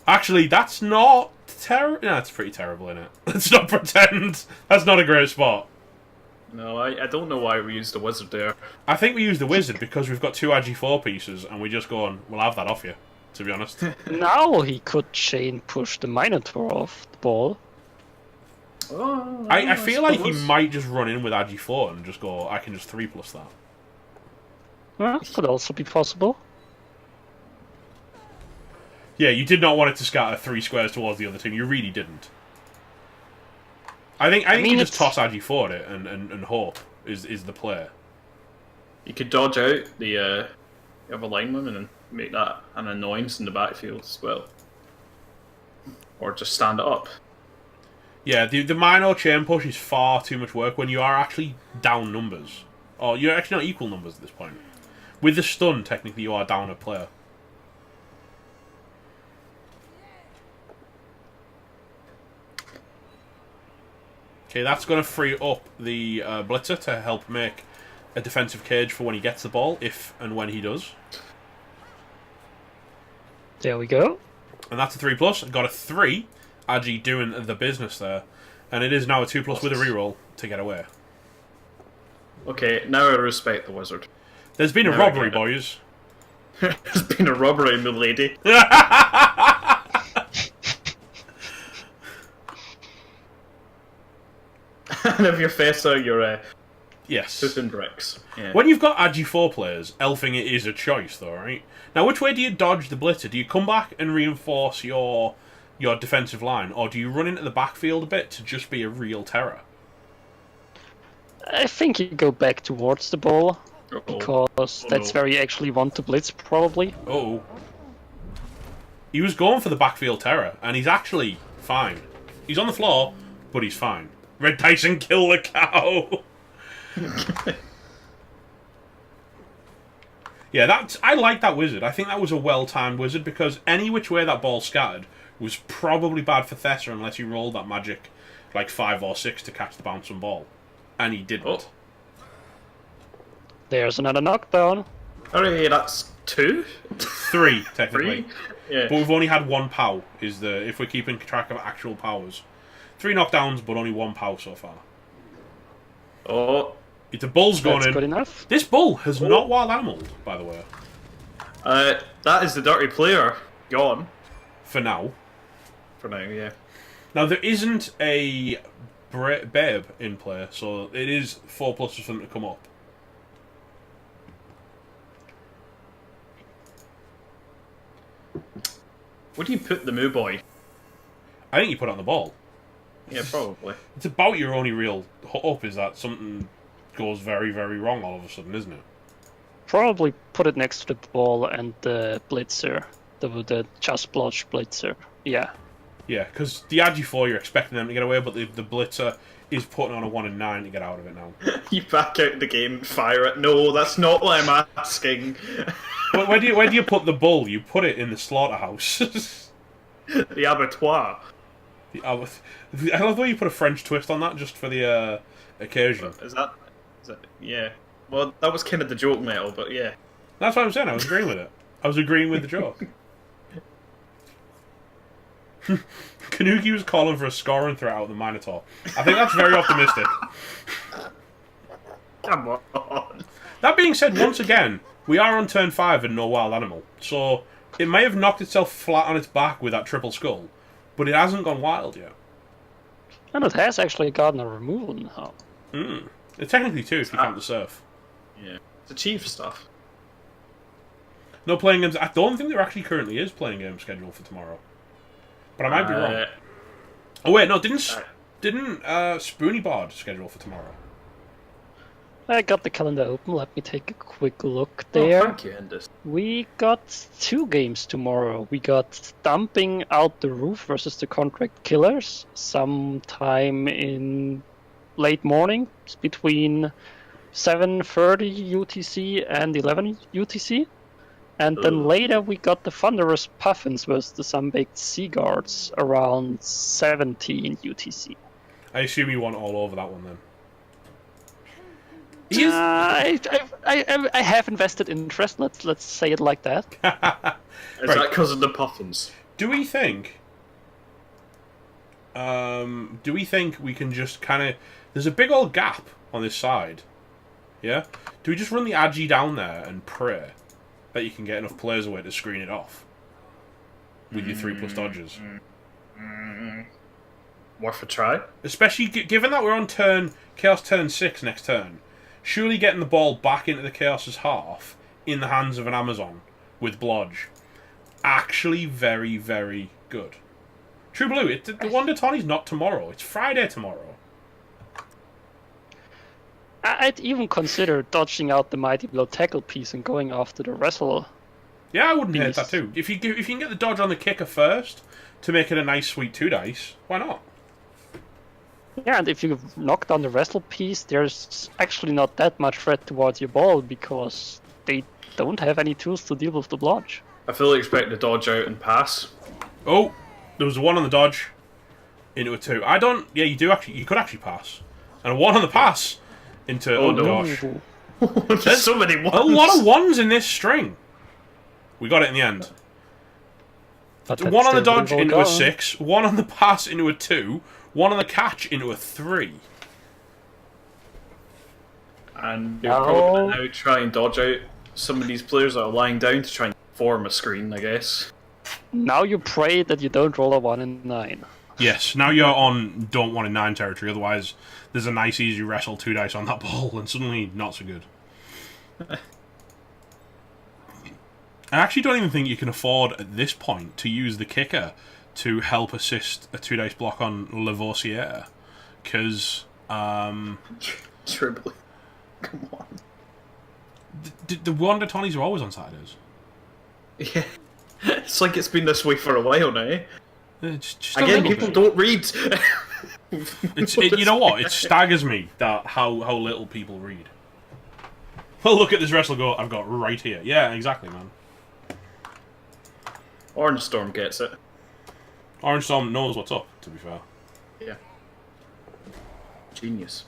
Actually, that's not terrible. No, that's pretty terrible, isn't it? Let's not pretend. That's not a great spot. No, I don't know why we used the Wizard there. I think we used the Wizard because we've got 2 Agi4 pieces and we just go on, we'll have that off you, to be honest. Now he could chain push the Minotaur off the ball. Oh, I feel like he might just run in with Agi4 and just go, I can just 3+ that. Well, could also be possible. Yeah, you did not want it to scatter 3 squares towards the other team. You really didn't. I think you just toss Agi4 at it and hope is the play. You could dodge out the other lineman and make that an annoyance in the backfield as well. Or just stand it up. Yeah, the minor chain push is far too much work when you are actually down numbers. Or you're actually not equal numbers at this point. With the stun, technically you are down a player. Okay, that's going to free up the Blitzer to help make a defensive cage for when he gets the ball, if and when he does. There we go. And that's a 3+. Got a 3. Agi doing the business there. And it is now a 2+ with a reroll to get away. Okay, now I respect the Wizard. There's been a robbery, boys. There's been a robbery, milady. And if you're Fessa, you're yes. pooping bricks. Yeah. When you've got Agi4 players, elfing it is a choice, though, right? Now, which way do you dodge the Blitzer? Do you come back and reinforce your defensive line, or do you run into the backfield a bit to just be a real terror? I think you go back towards the ball, because that's where you actually want to blitz, probably. Oh. He was going for the backfield terror, and he's actually fine. He's on the floor, but he's fine. Red Tyson, kill the cow! Yeah, I like that Wizard. I think that was a well-timed Wizard, because any which way that ball scattered was probably bad for Thessa unless he rolled that magic, like 5 or 6 to catch the bouncing ball. And he didn't. Oh. There's another knockdown. Alright, that's 2? 3, technically. 3? Yeah. But we've only had 1 POW, if we're keeping track of actual powers. 3 knockdowns, but only 1 POW so far. Oh. It's a bull's going in. That's good enough. This bull has not wild animaled, by the way. That is the dirty player gone. For now. For now, yeah. Now, there isn't a Babe in play, so it is 4+ for them to come up. Where do you put the Moo Boy? I think you put it on the ball. Yeah, probably. It's about your only real hope is that something goes very, very wrong all of a sudden, isn't it? Probably put it next to the ball and the blitzer. The just blotch blitzer. Yeah. Yeah, because the Agi4, you're expecting them to get away, but the blitzer is putting on a 1 and 9 to get out of it now. You back out the game and fire it. No, that's not what I'm asking. But where do you put the bull? You put it in the slaughterhouse. The abattoir. I love the way you put a French twist on that just for the occasion. Is that... Yeah. Well, that was kind of the joke metal, but yeah. That's what I'm saying. I was agreeing with it. I was agreeing with the joke. Kanuki was calling for a scoring threat out of the Minotaur. I think that's very optimistic. Come on. That being said, once again, we are on turn 5 and no wild animal. So it may have knocked itself flat on its back with that triple skull, but it hasn't gone wild yet. And it has actually gotten a removal now. Technically, too, if you count the surf. Yeah. It's achieved stuff. No playing games. I don't think there actually currently is playing game schedule for tomorrow. But I might be wrong. Oh wait, no, didn't Spoony Bard schedule for tomorrow? I got the calendar open. Let me take a quick look there. Oh, thank you, Endus. We got 2 games tomorrow. We got Dumping Out the Roof versus the Contract Killers sometime in late morning, between 7:30 UTC and 11 UTC. And then later we got the Thunderous Puffins versus the Sunbaked Sea Guards around 17 UTC. I assume you want all over that one then. I have invested interest. Let's say it like that. Is that because of the puffins? Do we think we can just kind of... There's a big old gap on this side. Yeah? Do we just run the Agi down there and pray that you can get enough players away to screen it off? With your 3+ dodges? Worth a try? Especially given that we're on Chaos turn 6 next turn. Surely getting the ball back into the Chaos's half in the hands of an Amazon with Blodge. Actually very, very good. True Blue, the Wonder Tawny's not tomorrow. It's Friday tomorrow. I'd even consider dodging out the Mighty Blow tackle piece and going after the wrestle. Yeah, I wouldn't hate that too. If you can get the dodge on the kicker first to make it a nice sweet 2 dice, why not? Yeah, and if you knock down the wrestle piece, there's actually not that much threat towards your ball because they don't have any tools to deal with the blodge. I fully expect to dodge out and pass. Oh, there was a 1 on the dodge into a 2. I don't. Yeah, you could actually pass, and a 1 on the pass into. Oh, no. Gosh, there's so many ones. A lot of 1s in this string. We got it in the end. But 1 on the dodge into a 6. 1 on the pass into a 2. 1 on the catch into a 3. And you're probably going to now try and dodge out some of these players that are lying down to try and form a screen, I guess. Now you pray that you don't roll a 1 in 9. Yes, now you're on don't 1 in 9 territory, otherwise there's a nice easy wrestle 2 dice on that ball, and suddenly not so good. I actually don't even think you can afford at this point to use the kicker to help assist a 2 dice block on Lavoisier, because Tribly. Come on. The Wonder Tawnies are always on Saturdays. Yeah, it's like it's been this way for a while now. Just Again, people don't read. You know what? It staggers me that how little people read. Well, look at this wrestle go I've got right here. Yeah, exactly, man. Orange Storm gets it. Orange Storm knows what's up, to be fair. Yeah. Genius.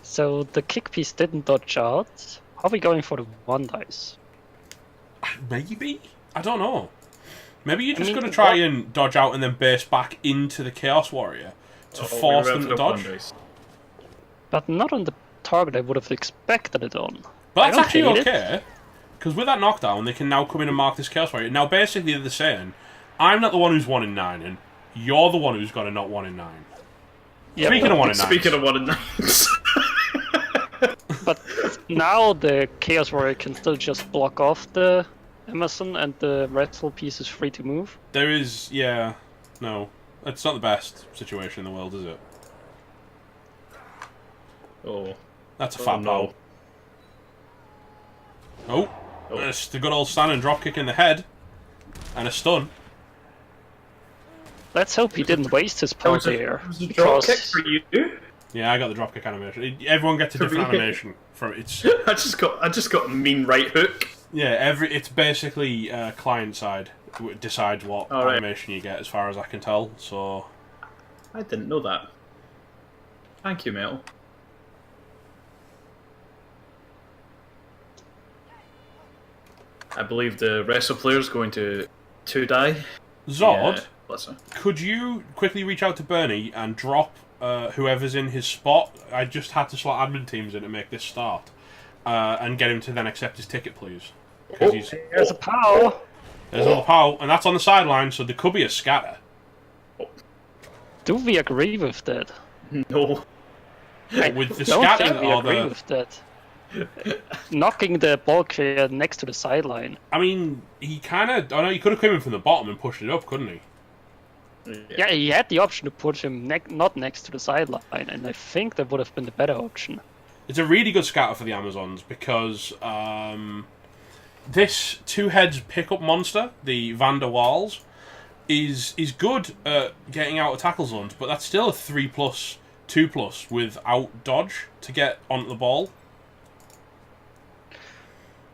So the kick piece didn't dodge out. How are we going for the 1 dice? Maybe? I don't know. Maybe you're just going to try and dodge out and then base back into the Chaos Warrior to force them to dodge. But not on the target I would have expected it on. But that's actually okay, because with that knockdown, they can now come in and mark this Chaos Warrior. Now, basically, they're saying, I'm not the one who's 1 in 9, and you're the one who's got a not 1 in 9. Yep. Speaking of 1 in 9. Speaking of 1 in 9s. But now the Chaos Warrior can still just block off the Emerson, and the wrestle piece is free to move. There is, yeah, no. It's not the best situation in the world, is it? Oh. That's a fat no. Oh. It's the good old stand and drop kick in the head. And a stun. Let's hope he didn't waste his power there. It was a drop kick for you. Yeah, I got the dropkick animation. Everyone gets a different animation from it's. I just got a mean right hook. Yeah, it's basically client side decides what animation you get, as far as I can tell. So I didn't know that. Thank you, Metal. I believe the wrestle player's going to 2 die. Zod. Listen. Could you quickly reach out to Bernie and drop whoever's in his spot? I just had to slot admin teams in to make this start. And get him to then accept his ticket, please. Because There's a pow. there's another pow, and that's on the sideline, so there could be a scatter. Do we agree with that? No. With the don't scatter think we or agree the... with that. Knocking the ball carrier next to the sideline. I mean, he kind of... I know he could have come in from the bottom and pushed it up, couldn't he? Yeah, he had the option to put him not next to the sideline, and I think that would have been the better option. It's a really good scatter for the Amazons because this two-heads pickup monster, the Van der Waals, is good at getting out of tackle zones, but that's still a 3+, 2+ without dodge to get onto the ball.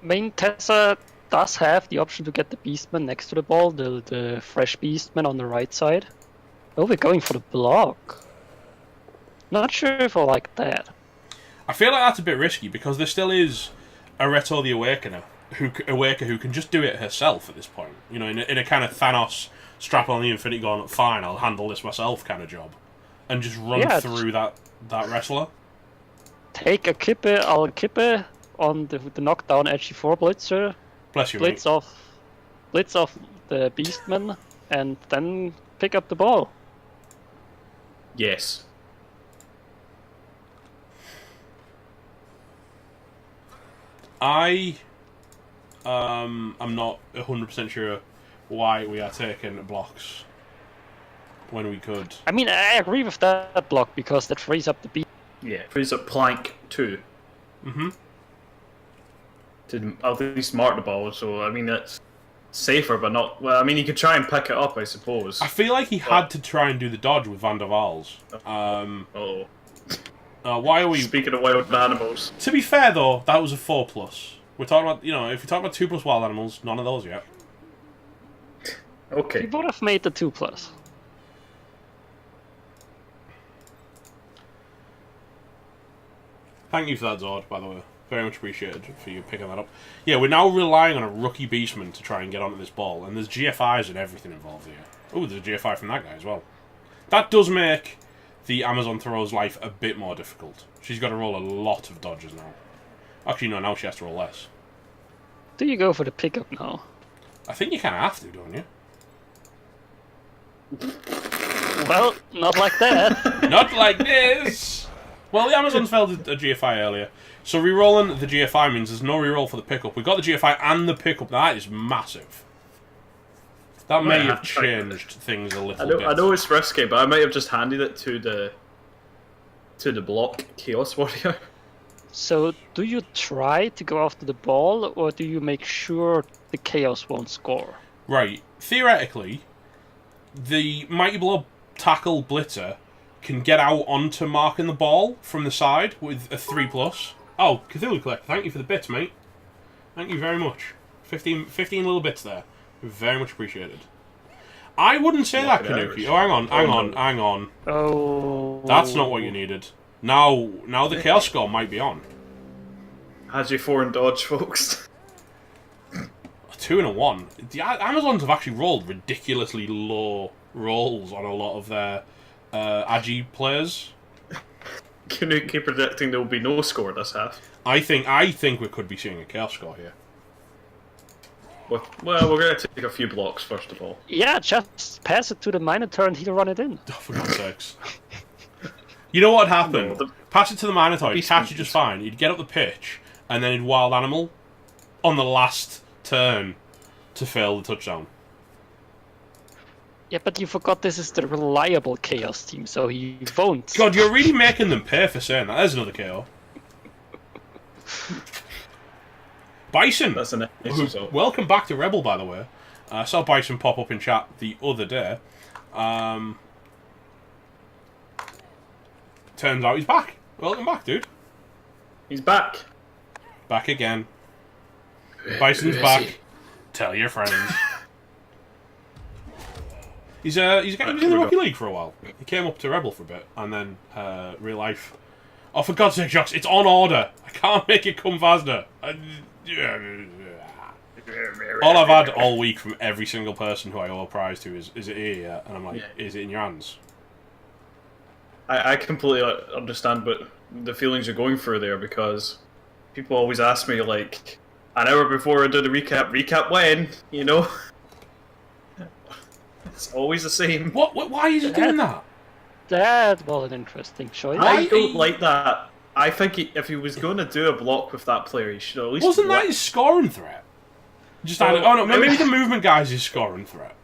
I mean, Tessa does have the option to get the Beastman next to the ball, the fresh Beastman on the right side. Oh, we're going for the block. Not sure if I like that. I feel like that's a bit risky because there still is a Reto the Awakener who can just do it herself at this point. You know, in a kind of Thanos strap on the Infinity Gauntlet, fine, I'll handle this myself kind of job, and just run through that wrestler. Take a kippe, I'll kippe on the knockdown HG4 blitzer. Bless you, blitz mate. off the Beastman, and then pick up the ball. Yes. I'm not 100% sure why we are taking blocks when we could. I mean, I agree with that block because that frees up the beat. Yeah. Frees up plank 2. Mm-hmm. To at least mark the ball, so I mean that's safer, but not. Well, I mean you could try and pick it up, I suppose. I feel like he had to try and do the dodge with Van der Waals. Oh. Why are we? Speaking of wild animals. To be fair though, that was a 4+. We're talking about, you know, if we talk about 2+ wild animals, none of those yet. He Okay. would have made the 2+. Thank you for that, Zord, by the way. Very much appreciated for you picking that up. Yeah, we're now relying on a rookie beastman to try and get onto this ball, and there's GFIs and everything involved here. Oh, there's a GFI from that guy as well. That does make the Amazon throw's life a bit more difficult. She's got to roll a lot of dodges now. Actually, no, now she has to roll less. Do you go for the pickup now? I think you kind of have to, don't you? Well, not like that. Not like this! Well, the Amazons failed a GFI earlier. So re-rolling the GFI means there's no re-roll for the pickup. We got the GFI and the pickup. That is massive. That may have changed things a little bit. I know it's risky, but I might have just handed it to the block Chaos Warrior. So, do you try to go after the ball, or do you make sure the Chaos won't score? Right. Theoretically, the Mighty Blow tackle blitzer can get out onto marking the ball from the side with a 3+. Oh, Cthulhu Collector, thank you for the bits, mate. Thank you very much. 15 little bits there. Very much appreciated. I wouldn't say that, Kanuki. Oh, hang on. Oh. That's not what you needed. Now the Chaos score might be on. Has your 4 and dodge, folks. A 2 and a 1. The Amazons have actually rolled ridiculously low rolls on a lot of their Agi players. Can you keep predicting there will be no score this half? I think we could be seeing a Chaos score here. Well, we're going to take a few blocks first of all. Yeah, just pass it to the Minotaur and he'll run it in. Oh, for God's sakes. You know what happened? No, Pass it to the Minotaur, he'd catch it just fine. He'd get up the pitch, and then he'd wild animal on the last turn to fail the touchdown. Yeah, but you forgot this is the reliable Chaos team, so he won't. God, you're really making them pay for saying that. There's another KO. Bison! That's an result. Welcome back to Rebel, by the way. I saw Bison pop up in chat the other day. Turns out he's back. Welcome back, dude. He's back. Back again. Bison's back. Tell your friends. He was in the Rookie League for a while. He came up to Rebel for a bit, and then real life. Oh, for God's sake, Jocks, it's on order. I can't make it come faster. All I've had all week from every single person who I owe a prize to is it here yet? And I'm like, is it in your hands? I completely understand but the feelings you're going through there, because people always ask me, like, an hour before I do the recap when, you know? It's always the same. Why are you doing that? That was an interesting choice. I don't like that. I think if he was going to do a block with that player, he should at least... Wasn't that his scoring threat? Maybe the movement guy's his scoring threat.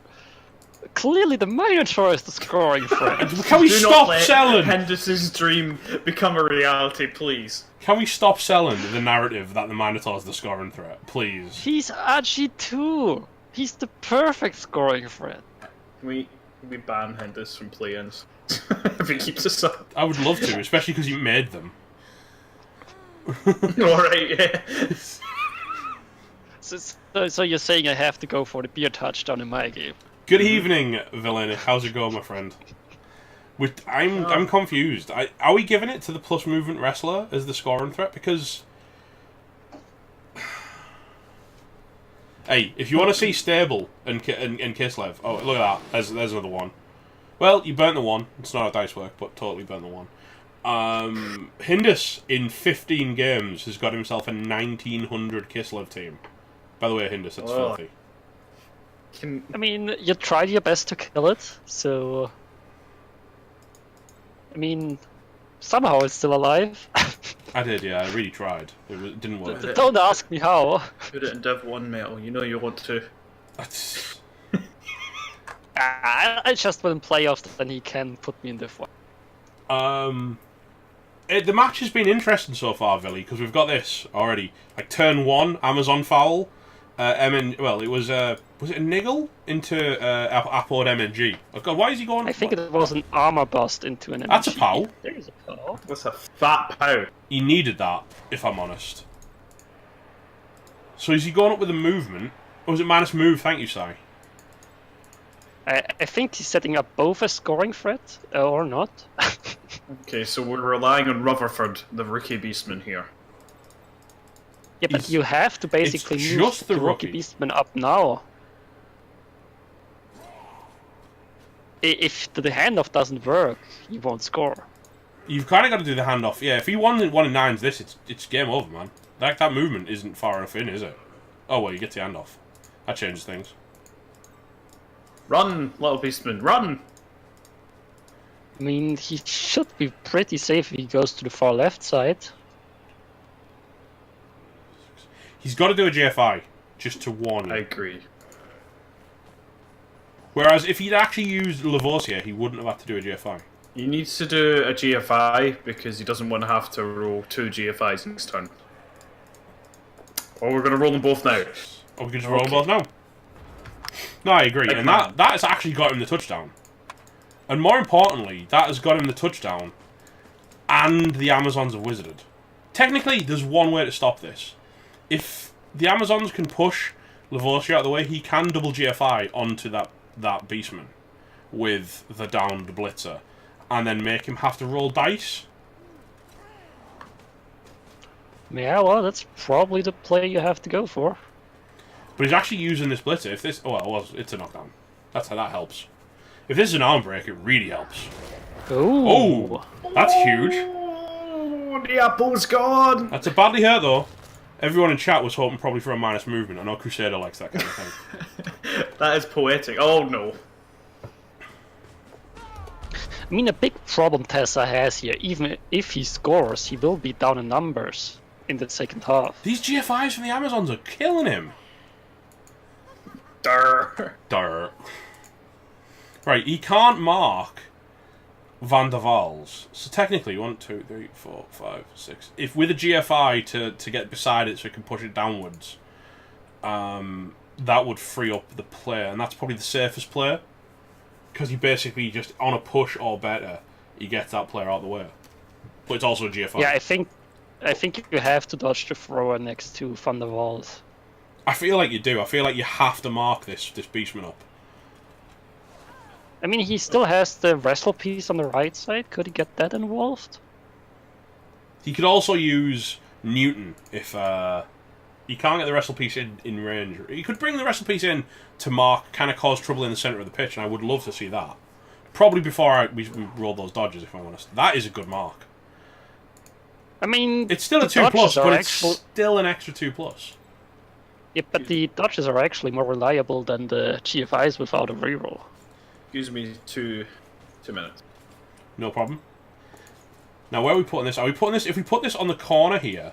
Clearly the Minotaur is the scoring threat. Can we stop let selling? Henderson's dream become a reality, please. Can we stop selling the narrative that the Minotaur's the scoring threat, please? He's RG2. He's the perfect scoring threat. Can we ban Henderson from play-ins? If he keeps us up. I would love to, especially because you made them. Alright, yeah. So you're saying I have to go for the beer touchdown in my game? Good evening, Villain. How's it going, my friend? I'm confused. Are we giving it to the plus movement wrestler as the scoring threat? Because... Hey, if you want to see Stable and Kislev... Oh, look at that. There's another one. Well, you burnt the one. It's not how dice work, but totally burnt the one. Hindus, in 15 games, has got himself a 1900 Kislev team. By the way, Hindus, that's filthy. I mean, you tried your best to kill it, so... I mean, somehow it's still alive. I did, yeah, I really tried. It didn't work. Don't ask me how. Put it in Div 1 metal, you know you want to. I just win playoffs, then he can put me in Div 1. The match has been interesting so far, Villy, because we've got this already. Like, turn 1, Amazon foul. It was it a niggle into Apod MNG? Oh God, why is he going? I think it was an armor bust into an MNG. That's a pow. There is a pow. That's a fat pow. He needed that, if I'm honest. So is he going up with a movement? Or was it minus move? Thank you, Si. I think he's setting up both a scoring threat, or not. Okay, so we're relying on Rutherford, the rookie beastman here. Yeah, but you have to basically move the rookie beastman up now. If the handoff doesn't work, you won't score. You've kind of got to do the handoff. Yeah, if he won in 1 in 9s this, it's game over, man. That movement isn't far enough in, is it? Oh, well, you get the handoff. That changes things. Run, little beastman, run! I mean, he should be pretty safe if he goes to the far left side. He's got to do a GFI, just to warn you. I agree. Whereas if he'd actually used Lavoisier, he wouldn't have had to do a GFI. He needs to do a GFI because he doesn't want to have to roll 2 GFIs next turn. Or we're going to roll them both now. Or we can just roll them both now. No, I agree. And that has actually got him the touchdown. And more importantly, that has got him the touchdown. And the Amazons are wizarded. Technically, there's one way to stop this. If the Amazons can push Lavoisier out of the way, he can double GFI onto that Beastman with the downed Blitzer. And then make him have to roll dice. Yeah, well, that's probably the play you have to go for. But he's actually using this Blitzer. If this... it's a knockdown. That helps. If this is an arm break, it really helps. Ooh. Oh! That's huge. Oh, the apple's gone! That's a badly hurt, though. Everyone in chat was hoping probably for a minus movement. I know Crusader likes that kind of thing. That is poetic. Oh, no. I mean, a big problem Tessa has here, even if he scores, he will be down in numbers in the second half. These GFIs from the Amazons are killing him. Durr. Right, he can't mark Van der Waals. So technically, 1, 2, 3, 4, 5, 6. If with a GFI to get beside it so he can push it downwards, that would free up the player, and that's probably the safest player. Because he basically just, on a push or better, he gets that player out of the way. But it's also a GFI. Yeah, I think you have to dodge the thrower next to Van der Waals. I feel like you do. I feel like you have to mark this Beastman up. I mean, he still has the wrestle piece on the right side. Could he get that involved? He could also use Newton if You can't get the wrestle piece in range. You could bring the wrestle piece in to mark, kind of cause trouble in the centre of the pitch, and I would love to see that. Probably before we roll those dodges, if I'm honest. That is a good mark. I mean, it's still a 2+, but it's still an extra 2+. Yeah, but the dodges are actually more reliable than the GFIs without a reroll. Excuse me, 2 minutes. No problem. Now, where are we putting this? Are we putting this? If we put this on the corner here,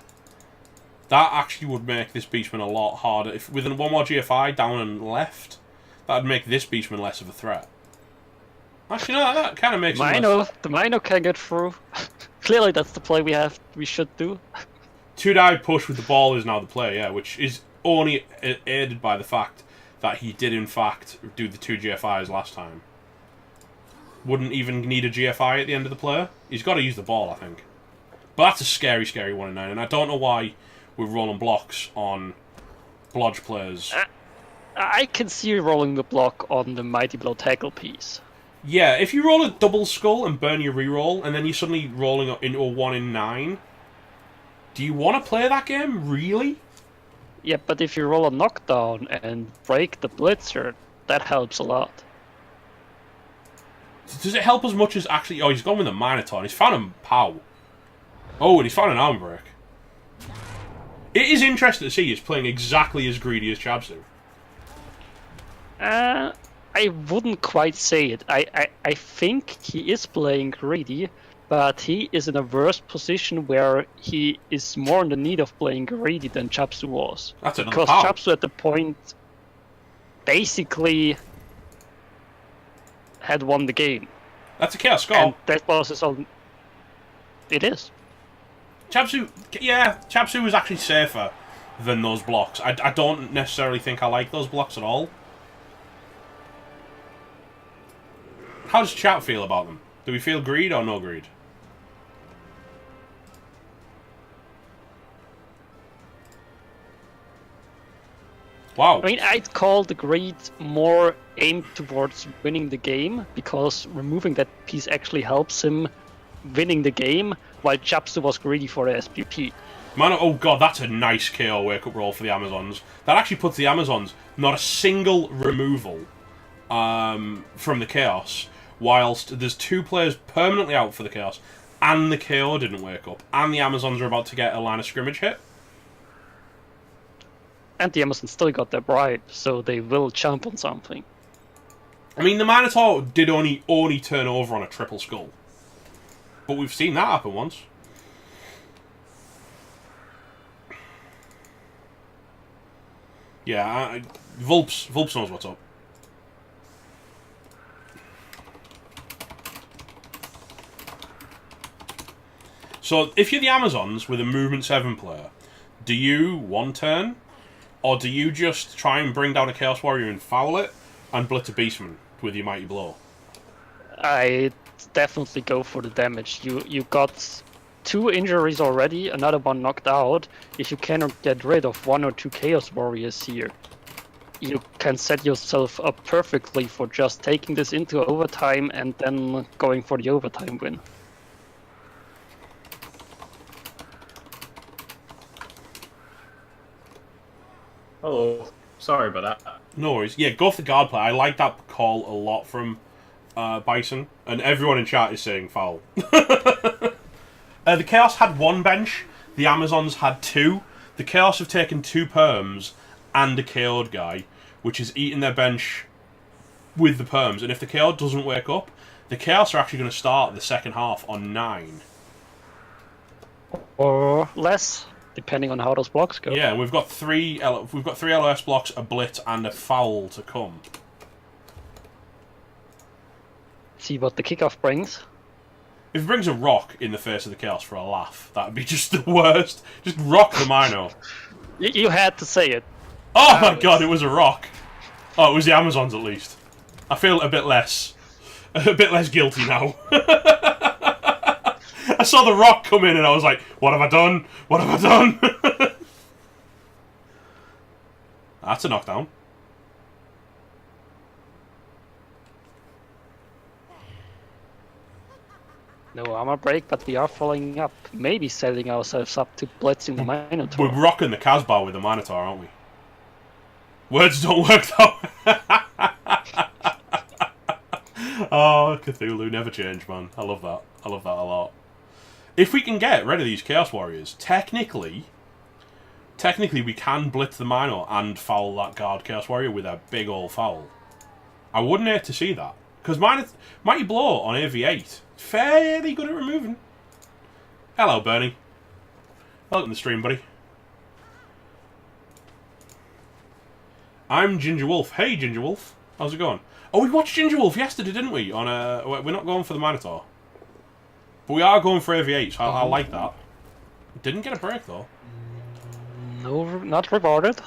that actually would make this Beastman a lot harder. If with one more GFI down and left, that would make this Beastman less of a threat. Actually, no, that kind of makes the Mino can get through. Clearly, that's the play we should do. 2-dive push with the ball is now the play, yeah, which is only aided by the fact that he did, in fact, do the 2 GFIs last time. Wouldn't even need a GFI at the end of the play. He's got to use the ball, I think. But that's a scary, scary 1 in 9, and I don't know why we're rolling blocks on blodge players. I can see you rolling the block on the Mighty Blow tackle piece. Yeah, if you roll a double skull and burn your reroll, and then you're suddenly rolling up into a 1 in 9, do you want to play that game, really? Yeah, but if you roll a knockdown and break the blitzer, that helps a lot. Does it help as much as actually... Oh, he's gone with a Minotaur. He's found a POW. Oh, and he's found an arm break. It is interesting to see he's playing exactly as greedy as Chabsu. I wouldn't quite say it. I think he is playing greedy, but he is in a worse position where he is more in the need of playing greedy than Chabsu was. That's another because POW. Chabsu at the point basically had won the game. That's a Chaos Skull. And that was his own... It is. Chabsu was actually safer than those blocks. I don't necessarily think I like those blocks at all. How does chat feel about them? Do we feel greed or no greed? Wow. I mean, I'd call the greed more aimed towards winning the game, because removing that piece actually helps him winning the game, while Chabsu was greedy for a SPP. Man, oh god, that's a nice KO wake-up roll for the Amazons. That actually puts the Amazons not a single removal from the Chaos, whilst there's 2 players permanently out for the Chaos, and the KO didn't wake up, and the Amazons are about to get a line of scrimmage hit. And the Amazons still got their bribe, so they will jump on something. I mean, the Minotaur did only turn over on a triple skull. But we've seen that happen once. Yeah, Vulps knows what's up. So, if you're the Amazons with a movement 7 player, do you 1-turn? Or do you just try and bring down a Chaos Warrior and foul it, and blitz a Beastman with your Mighty Blow? I definitely go for the damage. You got 2 injuries already, another one knocked out. If you cannot get rid of 1 or 2 Chaos Warriors here, you can set yourself up perfectly for just taking this into overtime and then going for the overtime win. Oh, sorry about that. No worries. Yeah, go for the guard play. I like that call a lot from Bison, and everyone in chat is saying foul. The Chaos had 1 bench, the Amazons had 2. The Chaos have taken 2 perms and a KO'd guy, which is eating their bench with the perms, and if the KO doesn't wake up, the Chaos are actually going to start the second half on 9. Or less, depending on how those blocks go. Yeah, we've got 3 LOS blocks, a blitz, and a foul to come. See what the kickoff brings. If it brings a rock in the face of the Chaos for a laugh, that would be just the worst. Just rock the Mino. You had to say it. Oh my god, it was a rock. Oh, it was the Amazons at least. I feel a bit less guilty now. I saw the rock come in and I was like, what have I done? What have I done? That's a knockdown. No armor break, but we are following up. Maybe setting ourselves up to blitzing the Minotaur. We're rocking the Casbah with the Minotaur, aren't we? Words don't work though. Oh, Cthulhu, never change, man. I love that. I love that a lot. If we can get rid of these Chaos Warriors, technically we can blitz the Minotaur and foul that guard Chaos Warrior with a big old foul. I wouldn't hate to see that. Because Mighty Blow on AV8, fairly good at removing. Hello, Bernie. Welcome to the stream, buddy. I'm Ginger Wolf. Hey, Ginger Wolf. How's it going? Oh, we watched Ginger Wolf yesterday, didn't we? We're not going for the Minotaur. But we are going for AV8, so I like that. Didn't get a break, though. No, not rewarded.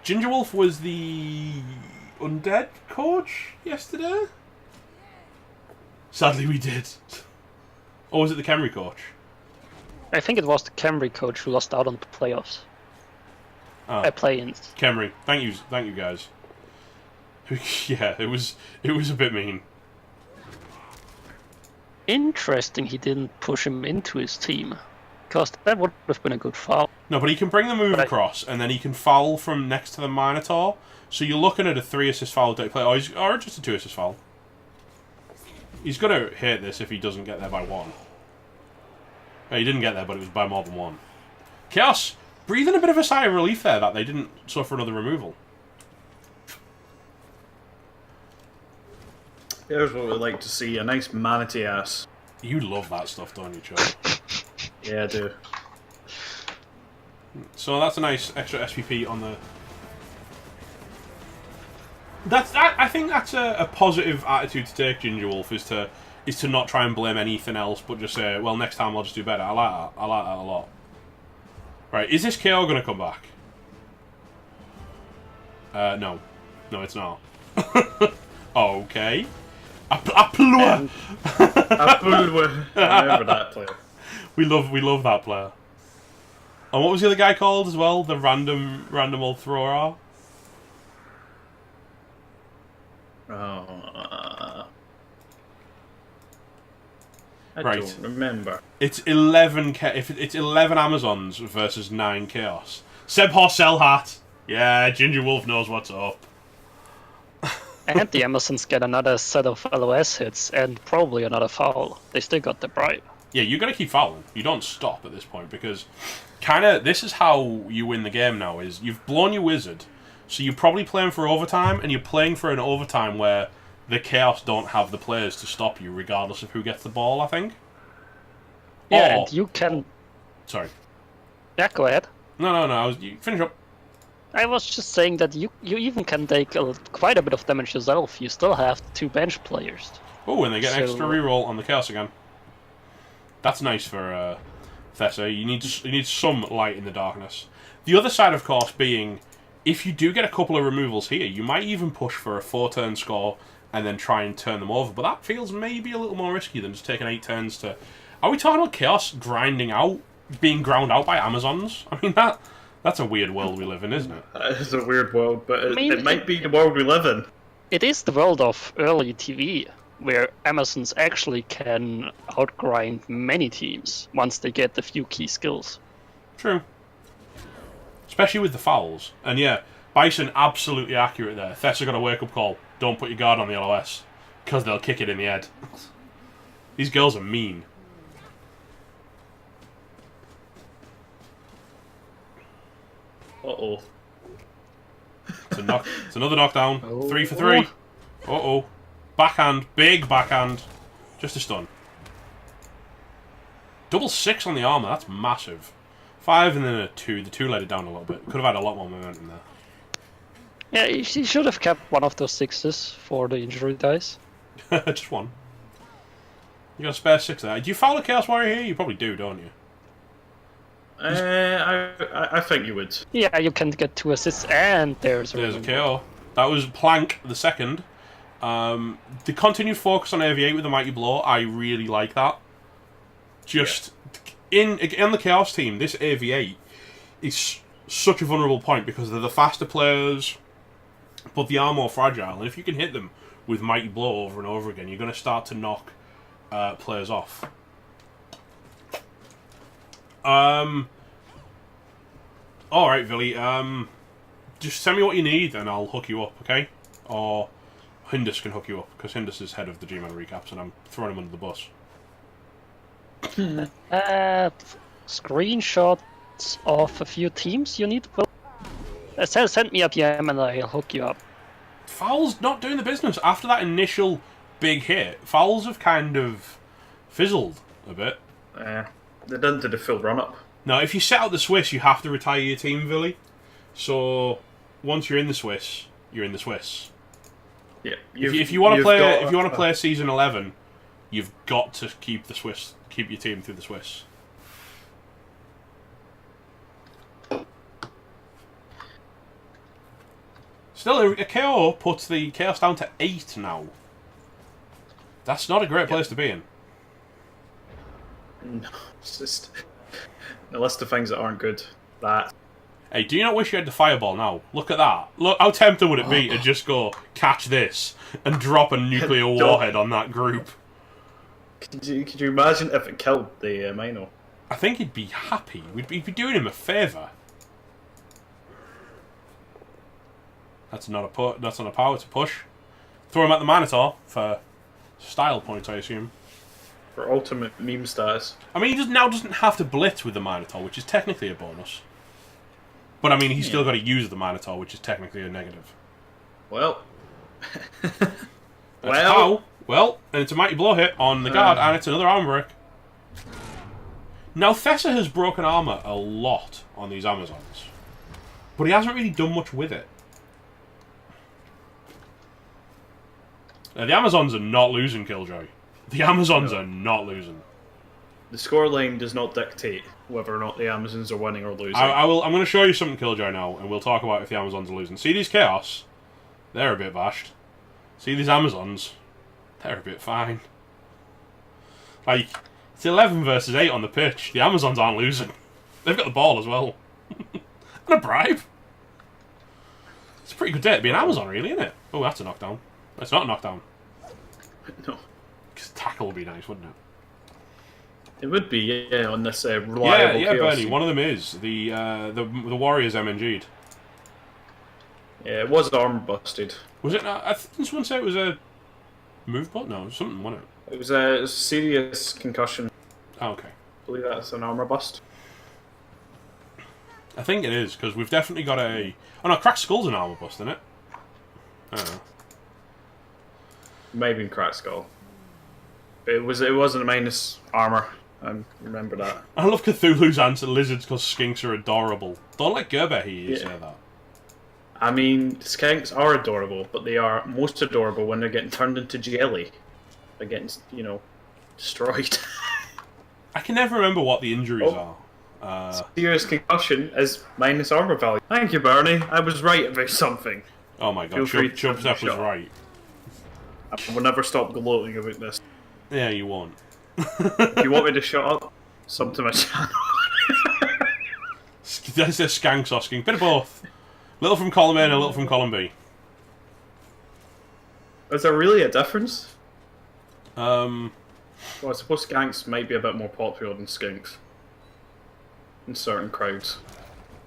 Ginger Wolf was the undead coach yesterday? Sadly, we did. Or was it the Khemri coach? I think it was the Khemri coach who lost out on the playoffs. Oh. Play-ins. Khemri, thank you guys. Yeah, it was a bit mean. Interesting he didn't push him into his team. Because that would have been a good foul. No, but he can bring the move across, and then he can foul from next to the Minotaur. So you're looking at a 3-assist foul deck play, or just a 2-assist foul. He's going to hate this if he doesn't get there by 1. He didn't get there, but it was by more than 1. Chaos, breathing a bit of a sigh of relief there that they didn't suffer another removal. Here's what we'd like to see, a nice manatee ass. You love that stuff, don't you, Chuck? Yeah, I do. So that's a nice extra SPP on the... I think that's a positive attitude to take, Ginger Wolf, is to not try and blame anything else, but just say, well, next time I'll just do better. I like that. I like that a lot. Right, is this KO going to come back? No. No, it's not. Okay. Appleur! Appleur. I remember that player. We love that player. And what was the other guy called as well? The random old thrower? I Right. don't remember. It's 11 if it's 11 Amazons versus 9 Chaos. Seb Horsell hat. Yeah, Ginger Wolf knows what's up. And the Amazons get another set of LOS hits and probably another foul. They still got the bribe. Yeah, you got to keep fouling. You don't stop at this point because kind of this is how you win the game now. Is you've blown your wizard, so you're probably playing for overtime, and you're playing for an overtime where the Chaos don't have the players to stop you, regardless of who gets the ball. I think. Yeah, and you can. Sorry. Yeah, go ahead. No. You finish up. I was just saying that you even can take quite a bit of damage yourself. You still have 2 bench players. Oh, and they get an extra reroll on the Chaos again. That's nice for Thessa. You need some light in the darkness. The other side, of course, being if you do get a couple of removals here, you might even push for a 4-turn score and then try and turn them over. But that feels maybe a little more risky than just taking 8 turns to... Are we talking about Chaos grinding out, being ground out by Amazons? I mean, that's a weird world we live in, isn't it? It's a weird world, but it might be the world we live in. It is the world of early TV, where Amazons actually can outgrind many teams once they get the few key skills. True. Especially with the fouls. And yeah, Bison absolutely accurate there. Thessa got a wake-up call. Don't put your guard on the LOS, because they'll kick it in the head. These girls are mean. Uh-oh. It's another knockdown. 3 for 3. Uh-oh. Backhand. Big backhand. Just a stun. Double 6 on the armor. That's massive. 5 and then a 2. The 2 let it down a little bit. Could have had a lot more momentum there. Yeah, she should have kept one of those 6s for the injury dice. Just one. You got a spare 6 there. Do you foul a Chaos Warrior here? You probably do, don't you? I think you would. Yeah, you can get 2 assists and there's a KO. That was Plank the second. The continued focus on AV8 with the Mighty Blow, I really like that. Just in the Chaos team, this AV8 is such a vulnerable point because they're the faster players, but they are more fragile. And if you can hit them with Mighty Blow over and over again, you're going to start to knock players off. Alright, Villy, just send me what you need and I'll hook you up, okay? Or Hindus can hook you up, because Hindus is head of the G-Man recaps and I'm throwing him under the bus. Screenshots of a few teams you need to build. Send me a PM and I'll hook you up. Fowls not doing the business. After that initial big hit, Fowls have kind of fizzled a bit. They didn't do the full run-up. Now, if you set out the Swiss, you have to retire your team, Villy. So, once you're in the Swiss, you're in the Swiss. Yeah. If you want to play season 11, you've got to keep the Swiss, keep your team through the Swiss. Still, a KO puts the Chaos down to 8 now. That's not a great place to be in. No, it's just a list of things that aren't good. That. Hey, do you not wish you had the fireball now? Look at that. Look, how tempting would it be to just go, catch this, and drop a nuclear warhead on that group? Could you imagine if it killed the Mino? I think he'd be happy. We'd be doing him a favour. That's not a power to push. Throw him at the Minotaur for style points, I assume. For ultimate meme status. I mean, he doesn't have to blitz with the Minotaur, which is technically a bonus. But I mean, he's still got to use the Minotaur, which is technically a negative. Well. Well, and it's a mighty blow hit on the guard, and it's another armor break. Now, Thessa has broken armor a lot on these Amazons, but he hasn't really done much with it. The Amazons are not losing, Killjoy. The Amazons are not losing. The scoreline does not dictate whether or not the Amazons are winning or losing. I'm going to show you something, Killjoy, now, and we'll talk about if the Amazons are losing. See these Chaos? They're a bit bashed. See these Amazons? They're a bit fine. Like, it's 11 versus 8 on the pitch. The Amazons aren't losing. They've got the ball as well. And a bribe. It's a pretty good day to be an Amazon, really, isn't it? Oh, that's a knockdown. It's not a knockdown. No. Because tackle would be nice, wouldn't it? It would be, yeah, on this reliable Yeah, Chaos Bernie, team. one of them is. The Warriors MNG'd. Yeah, it was armor busted. Was it not? Didn't someone say it was a move bot? No, it was something, wasn't it? It was a serious concussion. Oh, okay. I believe that's an armor bust. I think it is, because we've definitely got a... Oh no, Cracked Skull's an armor bust, isn't it? I don't know. Maybe in Cracked Skull. But it wasn't a minus armor. I remember that. I love Cthulhu's answer, lizards because skinks are adorable. Don't let Gerber hear you say that. I mean, skanks are adorable, but they are most adorable when they're getting turned into jelly. They're getting, destroyed. I can never remember what the injuries are. Serious concussion is minus armor value. Thank you, Bernie. I was right about something. Oh my god, Feel free to Chubstep was shut. right. I will never stop gloating about this. Yeah, you won't. If you want me to shut up, sub to my channel. That's a skank sosking. Bit of both. Little from column A and a little from column B. Is there really a difference? Um, Well, I suppose skanks might be a bit more popular than skinks. In certain crowds.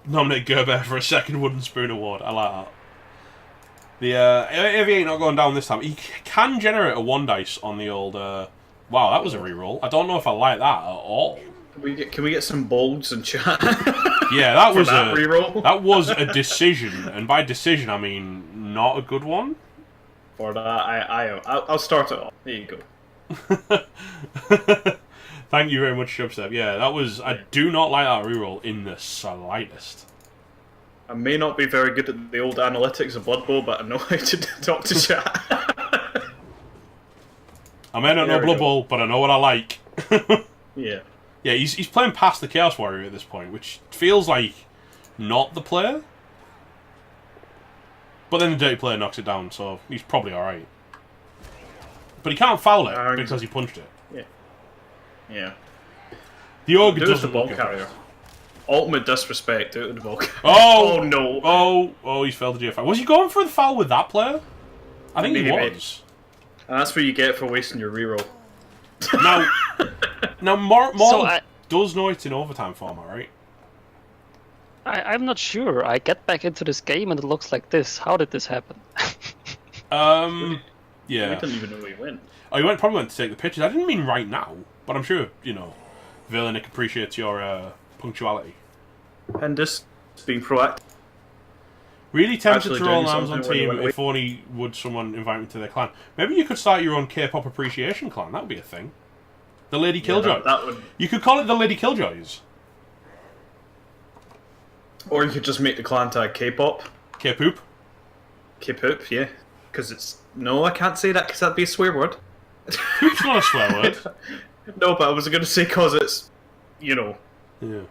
nominate Gerber for a second Wooden Spoon Award. I like that. The Aviate not going down this time. He can generate a 1 dice on the old... Wow, that was a reroll. I don't know if I like that at all. Can we get some bolds and chat? Yeah, that was that reroll? That was a decision, and by decision I mean not a good one. For that, I'll start it off. There you go. Thank you very much, Shubstep. Yeah, that was... I do not like that reroll in the slightest. I may not be very good at the old analytics of Blood Bowl, but I know how to talk to chat. I may not know Blood Bowl, but I know what I like. Yeah. Yeah, he's playing past the Chaos Warrior at this point, which feels like not the player. But then the Dirty Player knocks it down, so he's probably alright. But he can't foul it because he punched it. Yeah. Yeah. The Ogre Do it with the doesn't ball look carrier. Ultimate disrespect, do it with the ball carrier. Oh! Oh no! Oh, he's failed the GFI. Was he going for the foul with that player? I think he was. And that's what you get for wasting your reroll. Now, more. So does know it's in overtime format, right? I'm not sure. I get back into this game and it looks like this. How did this happen? We Yeah. didn't even know where he went. Oh, you probably went to take the pictures. I didn't mean right now, but I'm sure, Villainic appreciates your punctuality. And just being proactive. Really tempted Actually to roll an doing Amazon something when you team went away. if only would someone invite me to their clan. Maybe you could start your own K-pop appreciation clan. That would be a thing. The Lady Killjoy. That would. You could call it the Lady Killjoys. Or you could just make the clan tag K-pop. K-poop. K-poop, yeah. Because it's... No, I can't say that because that'd be a swear word. Poop's not a swear word. No, but I was going to say because it's... Yeah. Yeah.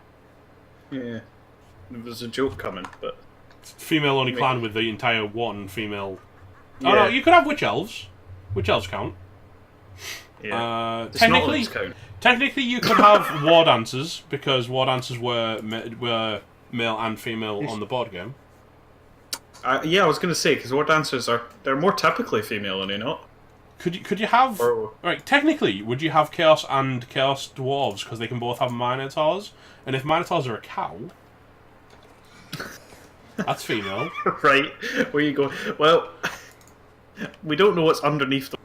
There was a joke coming, but... Female-only clan with the entire one female... Yeah. Oh no, you could have witch elves. Witch elves count. Yeah. Technically, you could have war dancers because war dancers were male and female on the board game. Yeah, I was going to say, because war dancers they're more typically female, are they not? Could you have... Right, technically, would you have Chaos and Chaos Dwarves because they can both have Minotaurs? And if Minotaurs are a cow... That's female. Right, where you go. Well, we don't know what's underneath the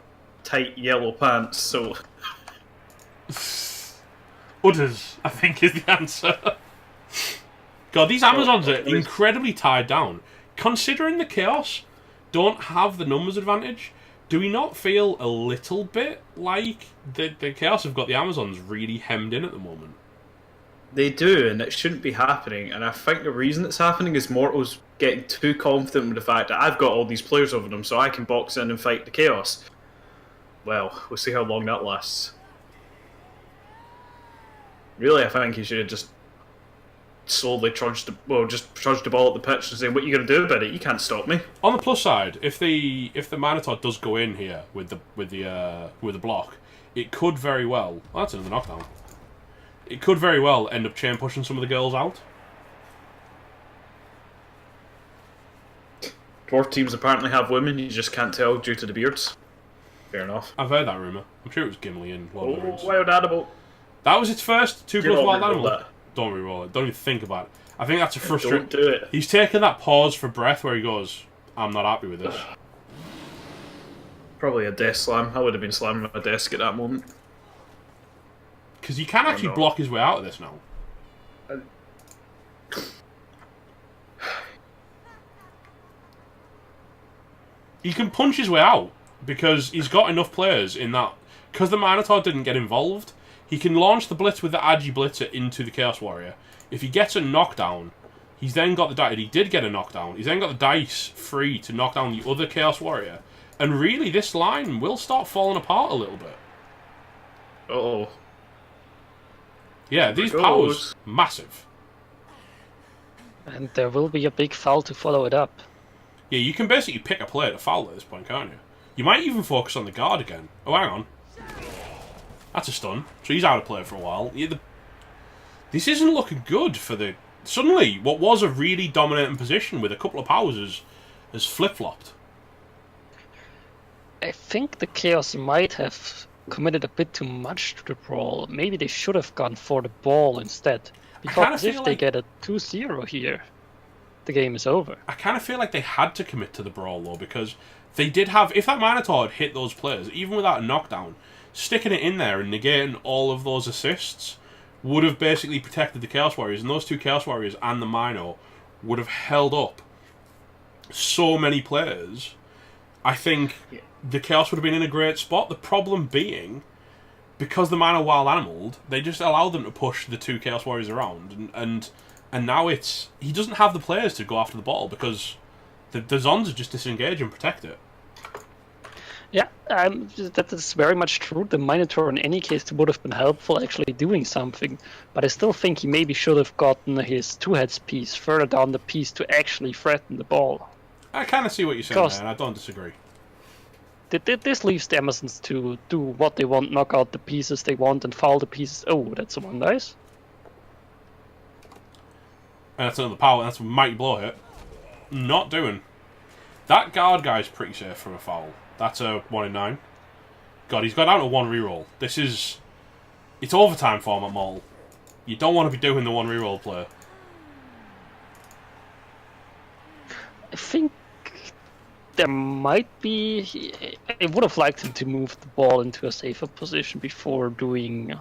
tight yellow pants, so... Udders, I think, is the answer. God, these Amazons are incredibly tied down. Considering the Chaos don't have the numbers advantage, do we not feel a little bit like the Chaos have got the Amazons really hemmed in at the moment? They do, and it shouldn't be happening. And I think the reason it's happening is Mortal's getting too confident with the fact that I've got all these players over them, so I can box in and fight the Chaos. Well, we'll see how long that lasts. Really, I think he should have just slowly trudged the ball at the pitch and say, "What are you going to do about it? You can't stop me." On the plus side, if the Minotaur does go in here with the block, it could very well. Oh, that's another knockdown. It could very well end up chain pushing some of the girls out. Dwarf teams apparently have women, you just can't tell due to the beards. Fair enough. I've heard that rumour. I'm sure it was Gimli in Lord of the Rings. Wild animal. That was its first 2+ wild animal. That. Don't re-roll it. Don't even think about it. I think that's a frustrating... Don't do it. He's taking that pause for breath where he goes, I'm not happy with this. Probably a desk slam. I would have been slamming my desk at that moment. Because he can actually block his way out of this now. He can punch his way out because he's got enough players in that. Because the Minotaur didn't get involved, he can launch the blitz with the Agi Blitzer into the Chaos Warrior. If he gets a knockdown, he's then got the dice. He did get a knockdown. He's then got the dice free to knock down the other Chaos Warrior. And really, this line will start falling apart a little bit. Uh-oh. Yeah, these powers, massive. And there will be a big foul to follow it up. Yeah, you can basically pick a player to foul at this point, can't you? You might even focus on the guard again. Oh, hang on. That's a stun. So he's out of play for a while. Yeah, this isn't looking good for the... Suddenly, what was a really dominating position with a couple of powers has flip-flopped. I think the Chaos might have committed a bit too much to the brawl. Maybe they should have gone for the ball instead. Because if they get a 2-0 here, the game is over. I kind of feel like they had to commit to the brawl, though, because they did have... If that Minotaur had hit those players, even without a knockdown, sticking it in there and negating all of those assists would have basically protected the Chaos Warriors, and those two Chaos Warriors and the Mino would have held up so many players. I think the Chaos would have been in a great spot. The problem being, because the Mino wild animaled, they just allowed them to push the two Chaos Warriors around, and now it's... He doesn't have the players to go after the ball because the Zons just disengage and protect it. Yeah, that is very much true. The Minotaur, in any case, would have been helpful actually doing something. But I still think he maybe should have gotten his two-heads piece further down the piece to actually threaten the ball. I kind of see what you're saying there, and I don't disagree. This leaves the Amazons to do what they want, knock out the pieces they want, and foul the pieces. Oh, that's a 1 dice. And that's another power, that's a mighty blow hit. Not doing. That guard guy's pretty safe from a foul. That's a 1 in 9. God, he's got down to 1 reroll. This is... It's overtime for him at Mortal. You don't want to be doing the one reroll play. I think there might be. I would have liked him to move the ball into a safer position before doing.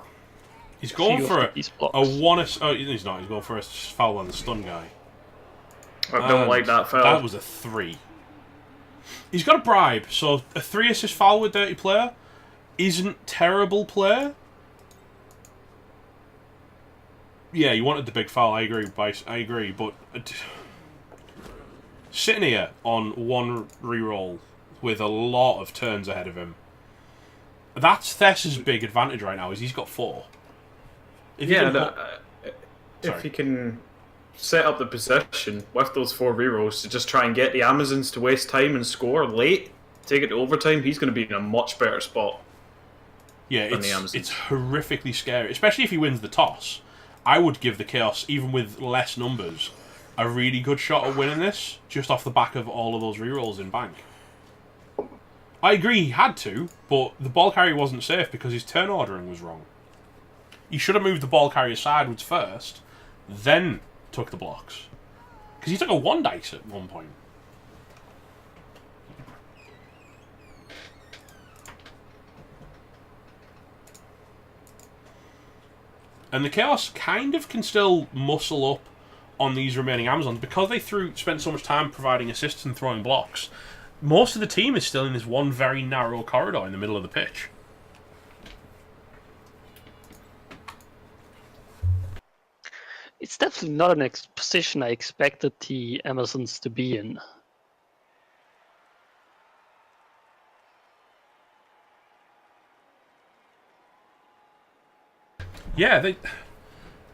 He's going for these a one. Oh, he's not. He's going for a foul on the stun guy. I don't like that foul. That was a 3. He's got a bribe, so a 3 assist foul with dirty player isn't terrible play. Yeah, you wanted the big foul. I agree, Bice. I agree, but sitting here on one reroll with a lot of turns ahead of him, that's Thess's big advantage right now. Is he's got 4. If he can set up the possession with those 4 rerolls to just try and get the Amazons to waste time and score late, take it to overtime, he's going to be in a much better spot. Yeah, it's horrifically scary, especially if he wins the toss. I would give the Chaos, even with less numbers, a really good shot at winning this, just off the back of all of those rerolls in bank. I agree he had to, but the ball carrier wasn't safe because his turn ordering was wrong. He should have moved the ball carrier sideways first, then took the blocks. Because he took a 1 dice at one point. And the Chaos kind of can still muscle up on these remaining Amazons because they spent so much time providing assists and throwing blocks. Most of the team is still in this one very narrow corridor in the middle of the pitch. It's definitely not an position I expected the Amazons to be in. Yeah,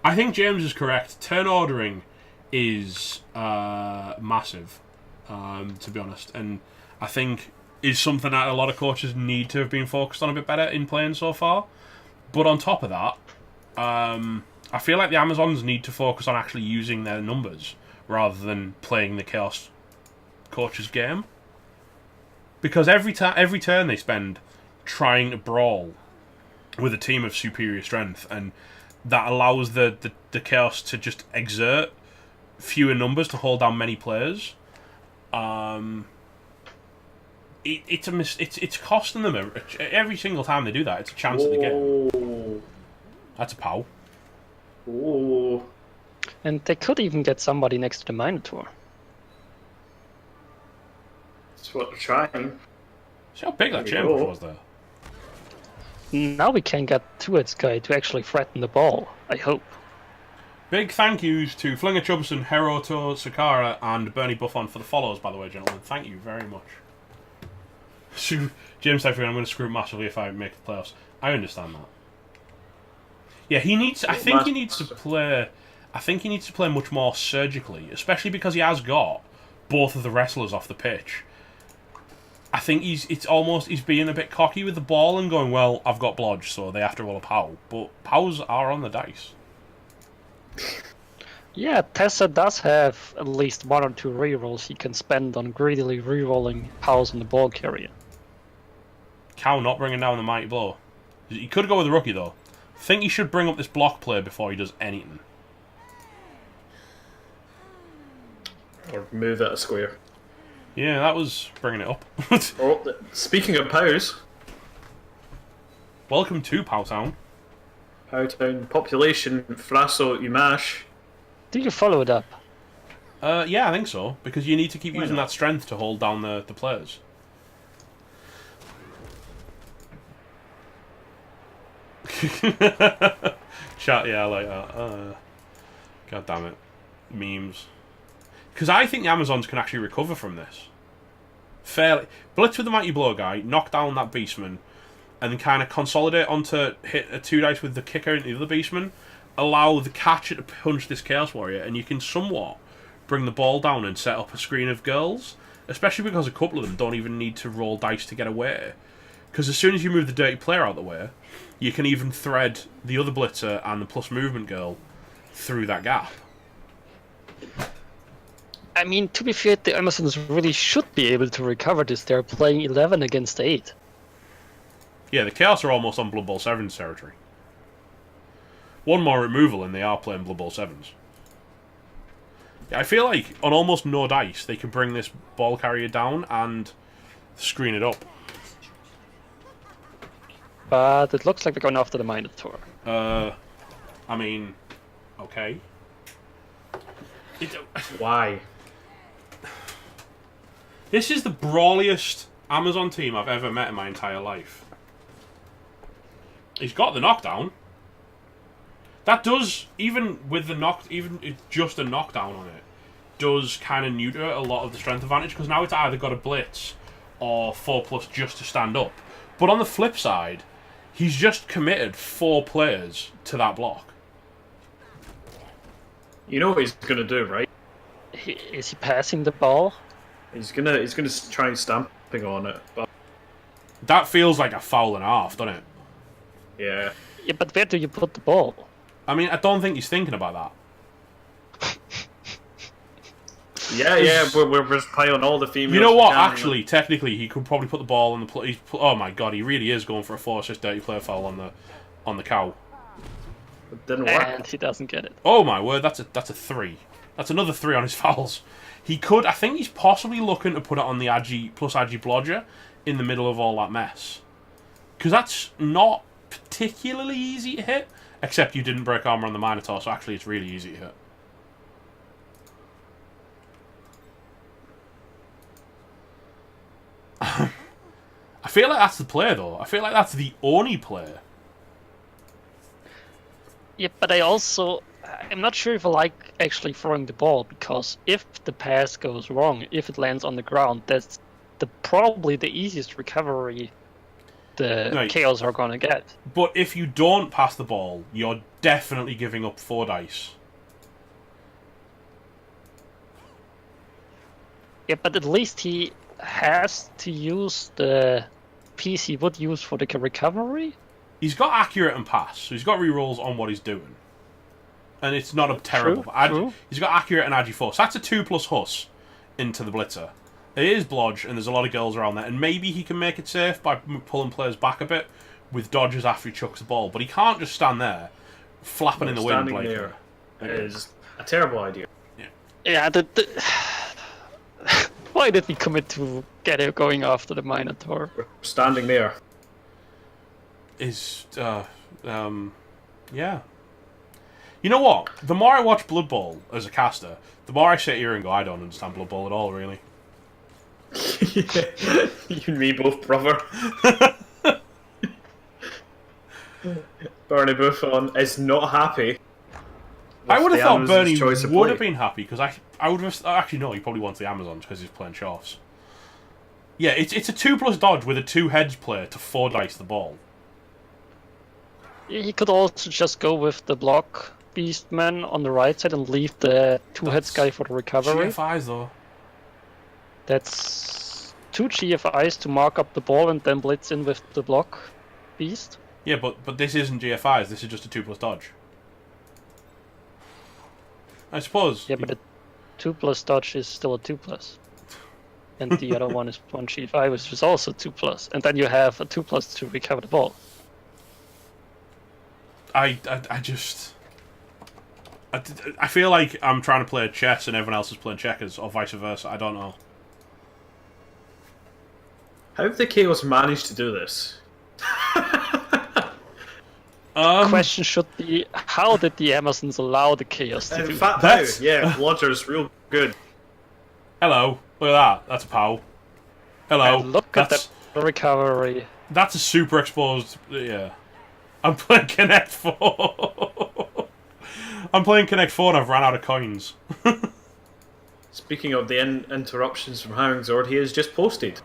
I think James is correct. Turn ordering is massive, to be honest, and I think is something that a lot of coaches need to have been focused on a bit better in playing so far. But on top of that, I feel like the Amazons need to focus on actually using their numbers rather than playing the Chaos coach's game. Because every turn they spend trying to brawl with a team of superior strength, and that allows the Chaos to just exert fewer numbers to hold down many players. It's costing them every single time they do that. It's a chance of the game. That's a pow. Oh. And they could even get somebody next to the Minotaur. That's what they're trying. See how big that chamber was there. Now we can get Tuat's guy to actually threaten the ball, I hope. Big thank yous to Flinger Chubson, Heroto, Sakara, and Bernie Buffon for the follows, by the way, gentlemen. Thank you very much. James Typhoon, I'm going to screw massively if I make the playoffs. I understand that. Yeah, he needs. I think he needs to play much more surgically, especially because he has got both of the wrestlers off the pitch. I think he's being a bit cocky with the ball and going, well, I've got Blodge, so they have to roll a POW. But POWs are on the dice. Yeah, Tessa does have at least 1 or 2 rerolls he can spend on greedily rerolling POWs on the ball carrier. Cow not bringing down the mighty blow. He could go with the rookie, though. I think he should bring up this block play before he does anything. Or move that a square. Yeah, that was bringing it up. Oh, speaking of POWs. Welcome to Powtown. Powtown population, Frasso Umash. Do you follow it up? Yeah, I think so. Because you need to keep using that strength to hold down the players. Chat, yeah, I like that. God damn it. Memes. Because I think the Amazons can actually recover from this. Fairly. Blitz with the Mighty Blow guy, knock down that Beastman, and then kind of consolidate onto hit a 2 dice with the kicker into the other Beastman, allow the catcher to punch this Chaos Warrior, and you can somewhat bring the ball down and set up a screen of girls, especially because a couple of them don't even need to roll dice to get away. Because as soon as you move the dirty player out of the way, you can even thread the other Blitzer and the plus movement girl through that gap. I mean, to be fair, the Amazons really should be able to recover this. They're playing 11 against 8. Yeah, the Chaos are almost on Blood Bowl 7's territory. one more removal and they are playing Blood Bowl 7s. Yeah, I feel like on almost no dice they can bring this ball carrier down and screen it up. But it looks like they're going after the Minotaur. I mean, okay. Why? This is the brawliest Amazon team I've ever met in my entire life. He's got the knockdown. That does, even with the even just a knockdown on it, does kind of neuter a lot of the strength advantage, because now it's either got a blitz or 4+ just to stand up. But on the flip side, he's just committed 4 players to that block. You know what he's gonna do, right? Is he passing the ball? He's gonna try and stamping on it, but That feels like a foul and a half, doesn't it? yeah. Yeah, but where do you put the ball? I mean, I don't think he's thinking about that. Yeah, we're just piling all the females. You know what? we can, Actually, technically, he could probably put the ball in the. Oh my god, he really is going for a 4-assist dirty player foul on the cow. It didn't work. And he doesn't get it. Oh my word, that's a 3. That's another 3 on his fouls. He could. I think he's possibly looking to put it on the Agi plus Agi Blodger in the middle of all that mess, because that's not particularly easy to hit. Except you didn't break armor on the Minotaur, so actually it's really easy to hit. I feel like that's the play, though. I feel like that's the only play. Yeah, but I'm not sure if I like actually throwing the ball, because if the pass goes wrong, if it lands on the ground, that's probably the easiest recovery the Chaos are gonna get. But if you don't pass the ball, you're definitely giving up 4 dice. Yeah, but at least he has to use the piece he would use for the recovery. He's got accurate and pass, so he's got rerolls on what he's doing. And it's not a terrible... True. He's got accurate and Agi Force. That's a 2+ Huss into the Blitzer. It is Blodge, and there's a lot of girls around there, and maybe he can make it safe by pulling players back a bit with dodges after he chucks the ball, but he can't just stand there flapping in the wind. Standing there is a terrible idea. Yeah, why did we commit to going after the Minotaur? We're standing there. Yeah. You know what? The more I watch Blood Bowl as a caster, the more I sit here and go, I don't understand Blood Bowl at all, really. You and me both, brother. Bernie Buffon is not happy. I would have thought Bernie would would have been happy, because I would have... Actually, no, he probably wants the Amazons because he's playing Shafts. Yeah, it's a 2+ dodge with a 2 heads player to 4 dice the ball. He could also just go with the block Beastman on the right side and leave the 2 heads guy for the recovery. GFIs, though. That's 2 GFIs to mark up the ball and then blitz in with the block beast. Yeah, but this isn't GFIs, this is just a 2+ dodge. I suppose. Yeah, but a 2+ dodge is still a 2+. And the other one is 1 GFI, which is also 2+. And then you have a 2+ to recover the ball. I feel like I'm trying to play chess and everyone else is playing checkers, or vice versa. I don't know. How have the Chaos managed to do this? Question should be, how did the Amazons allow the Chaos to do In fact, that? yeah, Blodger's real good. Hello, look at that. That's a POW. Hello. And look at the recovery. That's a super exposed... Yeah. I'm playing Connect 4. I'm playing Connect 4 and I've ran out of coins. Speaking of the interruptions from Zord, he has just posted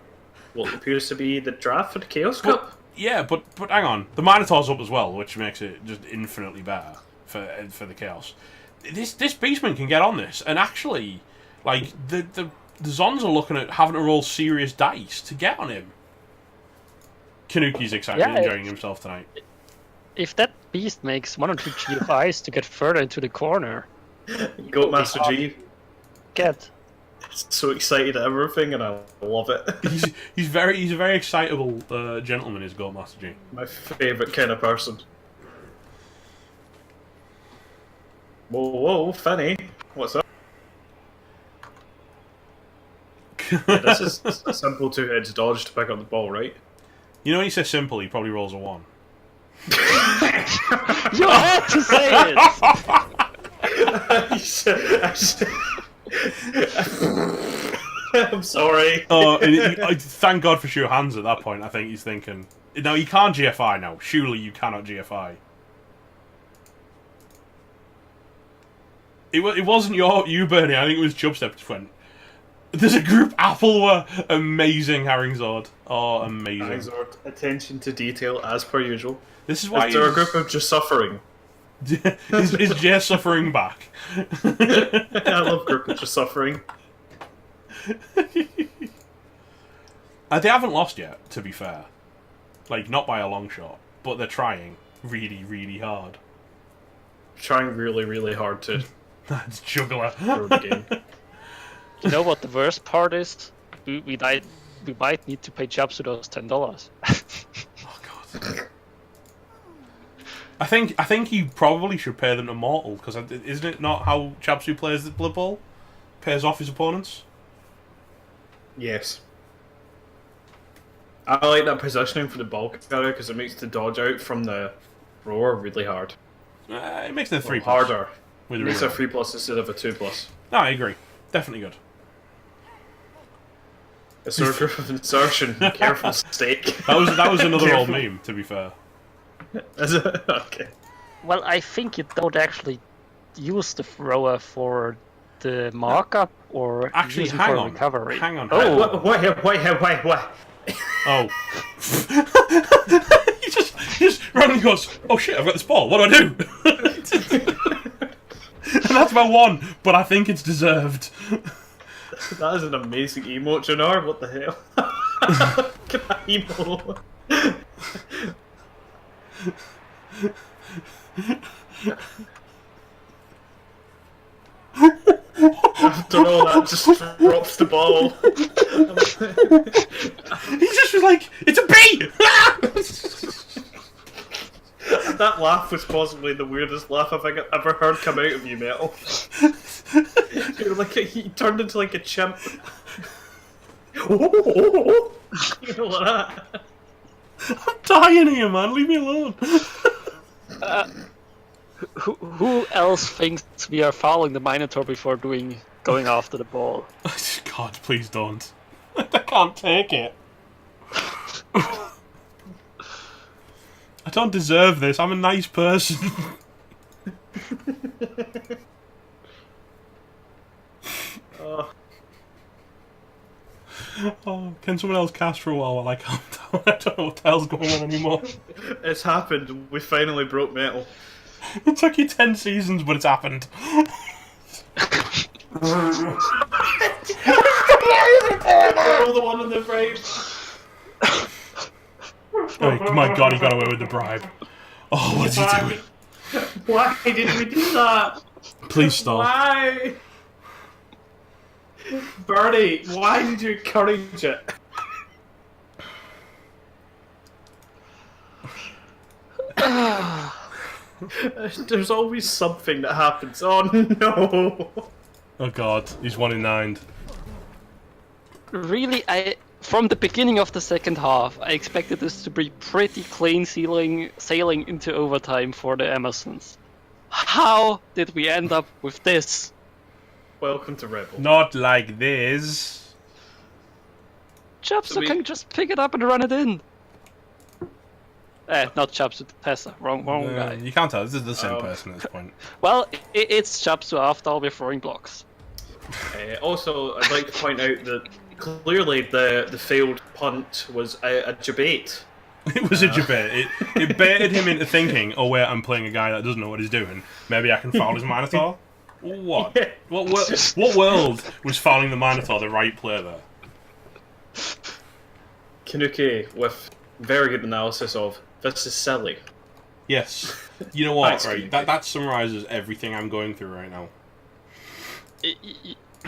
what appears to be the draft for the Chaos Cup. Yeah, but hang on. The Minotaur's up as well, which makes it just infinitely better for the Chaos. This Beastman can get on this, and actually, like, the Zons are looking at having to roll serious dice to get on him. Kanuki's excited, enjoying himself tonight. If that beast makes 1 or 2 GFIs to get further into the corner, Goat Master G. Get. So excited at everything, and I love it. he's a very excitable gentleman, is Goat Master G. My favourite kind of person. Whoa, Finny. What's up? Yeah, this is a simple two-edged dodge to pick up the ball, right? You know when you say simple, he probably rolls a 1. You had to say it! I'm sorry. Oh, thank God for sure hands at that point. I think he's thinking, no, you can't GFI now. Surely you cannot GFI. It wasn't you, Bernie. I think it was Chubstep just went. There's a group apple were amazing, Herringzord. Oh, amazing. Herringzord, attention to detail as per usual. This is why they're a group of just suffering. is Jay suffering back? I love group of just suffering. They haven't lost yet, to be fair. Like, not by a long shot, but they're trying really, really hard. Trying really, really hard to. That's juggler. Throw the game. You know what the worst part is? We might need to pay Chapsu those $10. Oh God. I think you probably should pay them to Mortal, because isn't it not how Chapsu plays the Blood Bowl? Pays off his opponents? Yes. I like that positioning for the ball carrier because it makes the dodge out from the roar really hard. It makes it a 3+. Harder. With It makes a 3+ instead of a 2+. No, I agree. Definitely good. A sort of group of insertion. Careful, steak. That was another old meme, to be fair. Is it? Okay. Well, I think you don't actually use the thrower for the markup or Actually, use it hang for on. recovery. Hang on. Oh, What? Oh. he just randomly goes, oh shit, I've got this ball, what do I do? And that's my 1, but I think it's deserved. That is an amazing emote, Jannar. What the hell? Can I emo? I don't know, that just drops the ball. He just was like, it's a bee! That laugh was possibly the weirdest laugh I've ever heard come out of you, Metal. You were like, he turned into like a chimp. You know, like that. I'm dying here, man, leave me alone. who else thinks we are fouling the Minotaur before going after the ball? God, please don't. I can't take it. I don't deserve this. I'm a nice person. Oh, can someone else cast for a while I calm down? I don't know what the hell's going on anymore. It's happened. We finally broke Metal. It took you 10 seasons, but it's happened. Roll the one in the frame. Oh my God, he got away with the bribe. Oh, what is he doing? Why did we do that? Please stop. Why? Bernie, why did you encourage it? There's always something that happens. Oh no! Oh God, he's 1 in 9. Really, from the beginning of the second half, I expected this to be pretty clean sailing into overtime for the Emersons. How did we end up with this? Welcome to REBBL. Not like this. Chapsu can just pick it up and run it in. Not Chapsu, Tessa. Wrong guy. You can't tell, this is the same person at this point. Well, it's Chapsu after all, we're throwing blocks. Also, I'd like to point out that clearly the failed punt was a debate. It was a debate. It baited him into thinking, oh wait, I'm playing a guy that doesn't know what he's doing. Maybe I can foul his Minotaur? What? Yeah. What world was fouling the Minotaur the right play there? Kanuki with very good analysis of this is silly. Yes. You know what, Thanks, right? That summarizes everything I'm going through right now.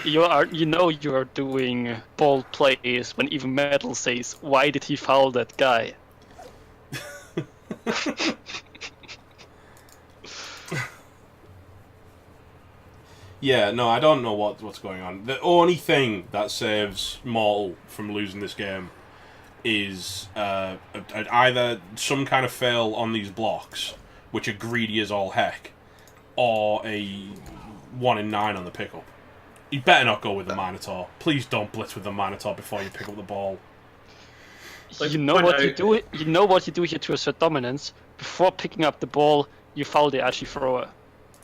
You are doing bold plays when even Metal says, "Why did he foul that guy?" Yeah, no, I don't know what's going on. The only thing that saves Mortal from losing this game is either some kind of fail on these blocks, which are greedy as all heck, or a 1 in 9 on the pickup. You better not go with the Minotaur. Please don't blitz with the Minotaur before you pick up the ball. Like, You know what you do. You know what you do here to assert dominance. Before picking up the ball, you foul the archie thrower.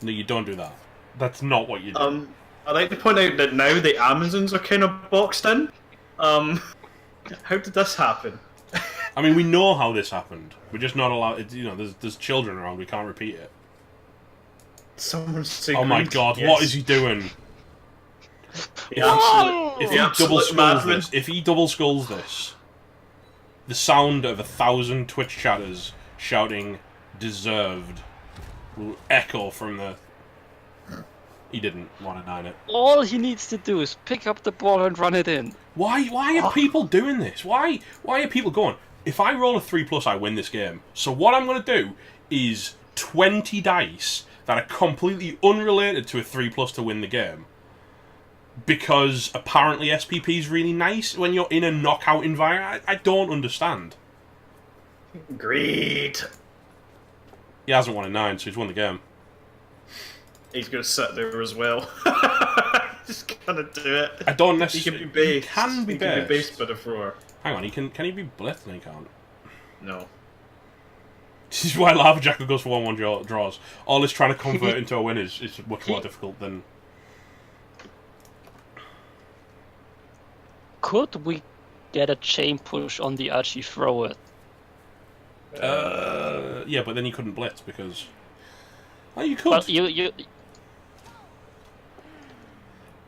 No, you don't do that. That's not what you do. I'd like to point out that now the Amazons are kind of boxed in. How did this happen? I mean, we know how this happened. We're just not allowed. You know, there's children around. We can't repeat it. Someone's saying. Oh my god! Yes. What is he doing? If he double skulls this, the sound of 1,000 Twitch chatters shouting "deserved" will echo from the. He didn't want to 9 it. All he needs to do is pick up the ball and run it in. Why are people doing this? Why are people going, if I roll a 3+, I win this game. So what I'm going to do is 20 dice that are completely unrelated to a 3+ to win the game. Because apparently SPP is really nice when you're in a knockout environment. I don't understand. Great. He hasn't won a 9, so he's won the game. He's going to sit there as well. Just gonna do it. I don't necessarily. He can be based. He can be based. But a thrower. Hang on, can he be blitzed? No, he can't. No. This is why Lava Jackal goes for 1-1 draws. All this trying to convert into a win is much more difficult than. Could we get a chain push on the archie thrower? Yeah, but then you couldn't blitz because. Oh, you could. But you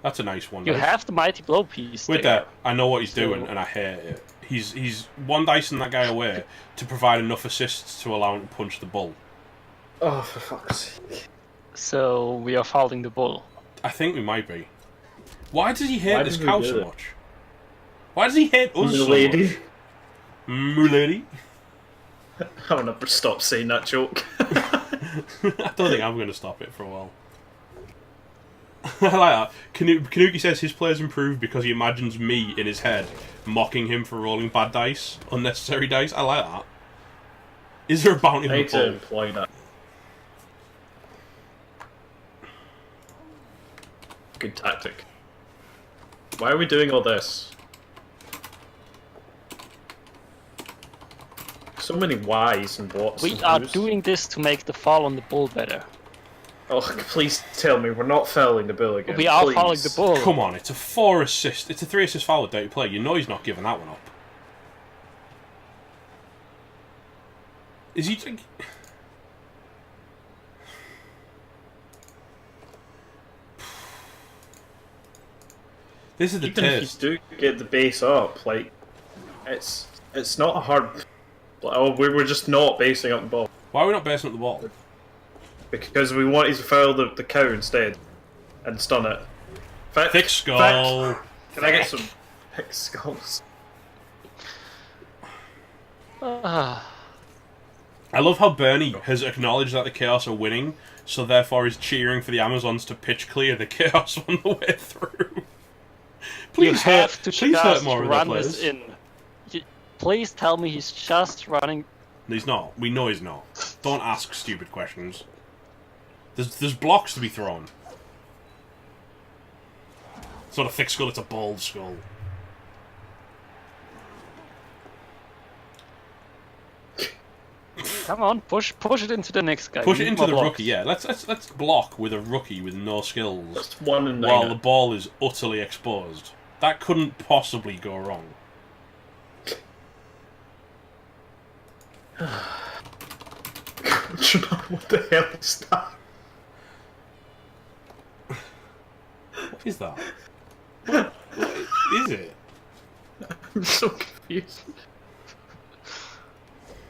That's a nice one. You have the mighty blow piece. With there. that, I know what he's doing, and I hate it. He's one dicing that guy away to provide enough assists to allow him to punch the bull. Oh, for fuck's sake! So we are fouling the bull. I think we might be. Why does he hate this cow so much? Why does he hate us so much? Mulady. I'm gonna stop saying that joke. I don't think I'm going to stop it for a while. I like that. Kanuki says his players improved because he imagines me in his head mocking him for rolling bad dice, unnecessary dice. I like that. Is there a bounty on the I need to bull? employ that. Good tactic. Why are we doing all this? So many Ys and whats. We and are whos. doing this to make the fall on the bull better. Oh, please tell me we're not fouling the bull again. We are please. fouling the bull. Come on, it's a 4 assist. It's a 3 assist foul with dirty play. You know he's not giving that one up. Is he? This is the Even if test. you do get the base up, like it's not a hard. Oh, we were just not basing up the ball Why are we not basing up the ball? because we wanted to foul the cow instead and stun it. Thick skull. Can I get some thick skulls? Ah, I love how Bernie has acknowledged that the Chaos are winning, so therefore is cheering for the Amazons to pitch clear the Chaos on the way through. you have to please hurt just more of their run players. this in. Please tell me he's just running. He's not. We know he's not. Don't ask stupid questions. There's blocks to be thrown. It's not a thick skull, it's a bald skull. Come on, push it into the next guy. Push We it need into more the blocks. rookie, yeah. Let's block with a rookie with no skills. That's 1 in 9. While the ball is utterly exposed. That couldn't possibly go wrong. What the hell is that? What is that? What is it? I'm so confused.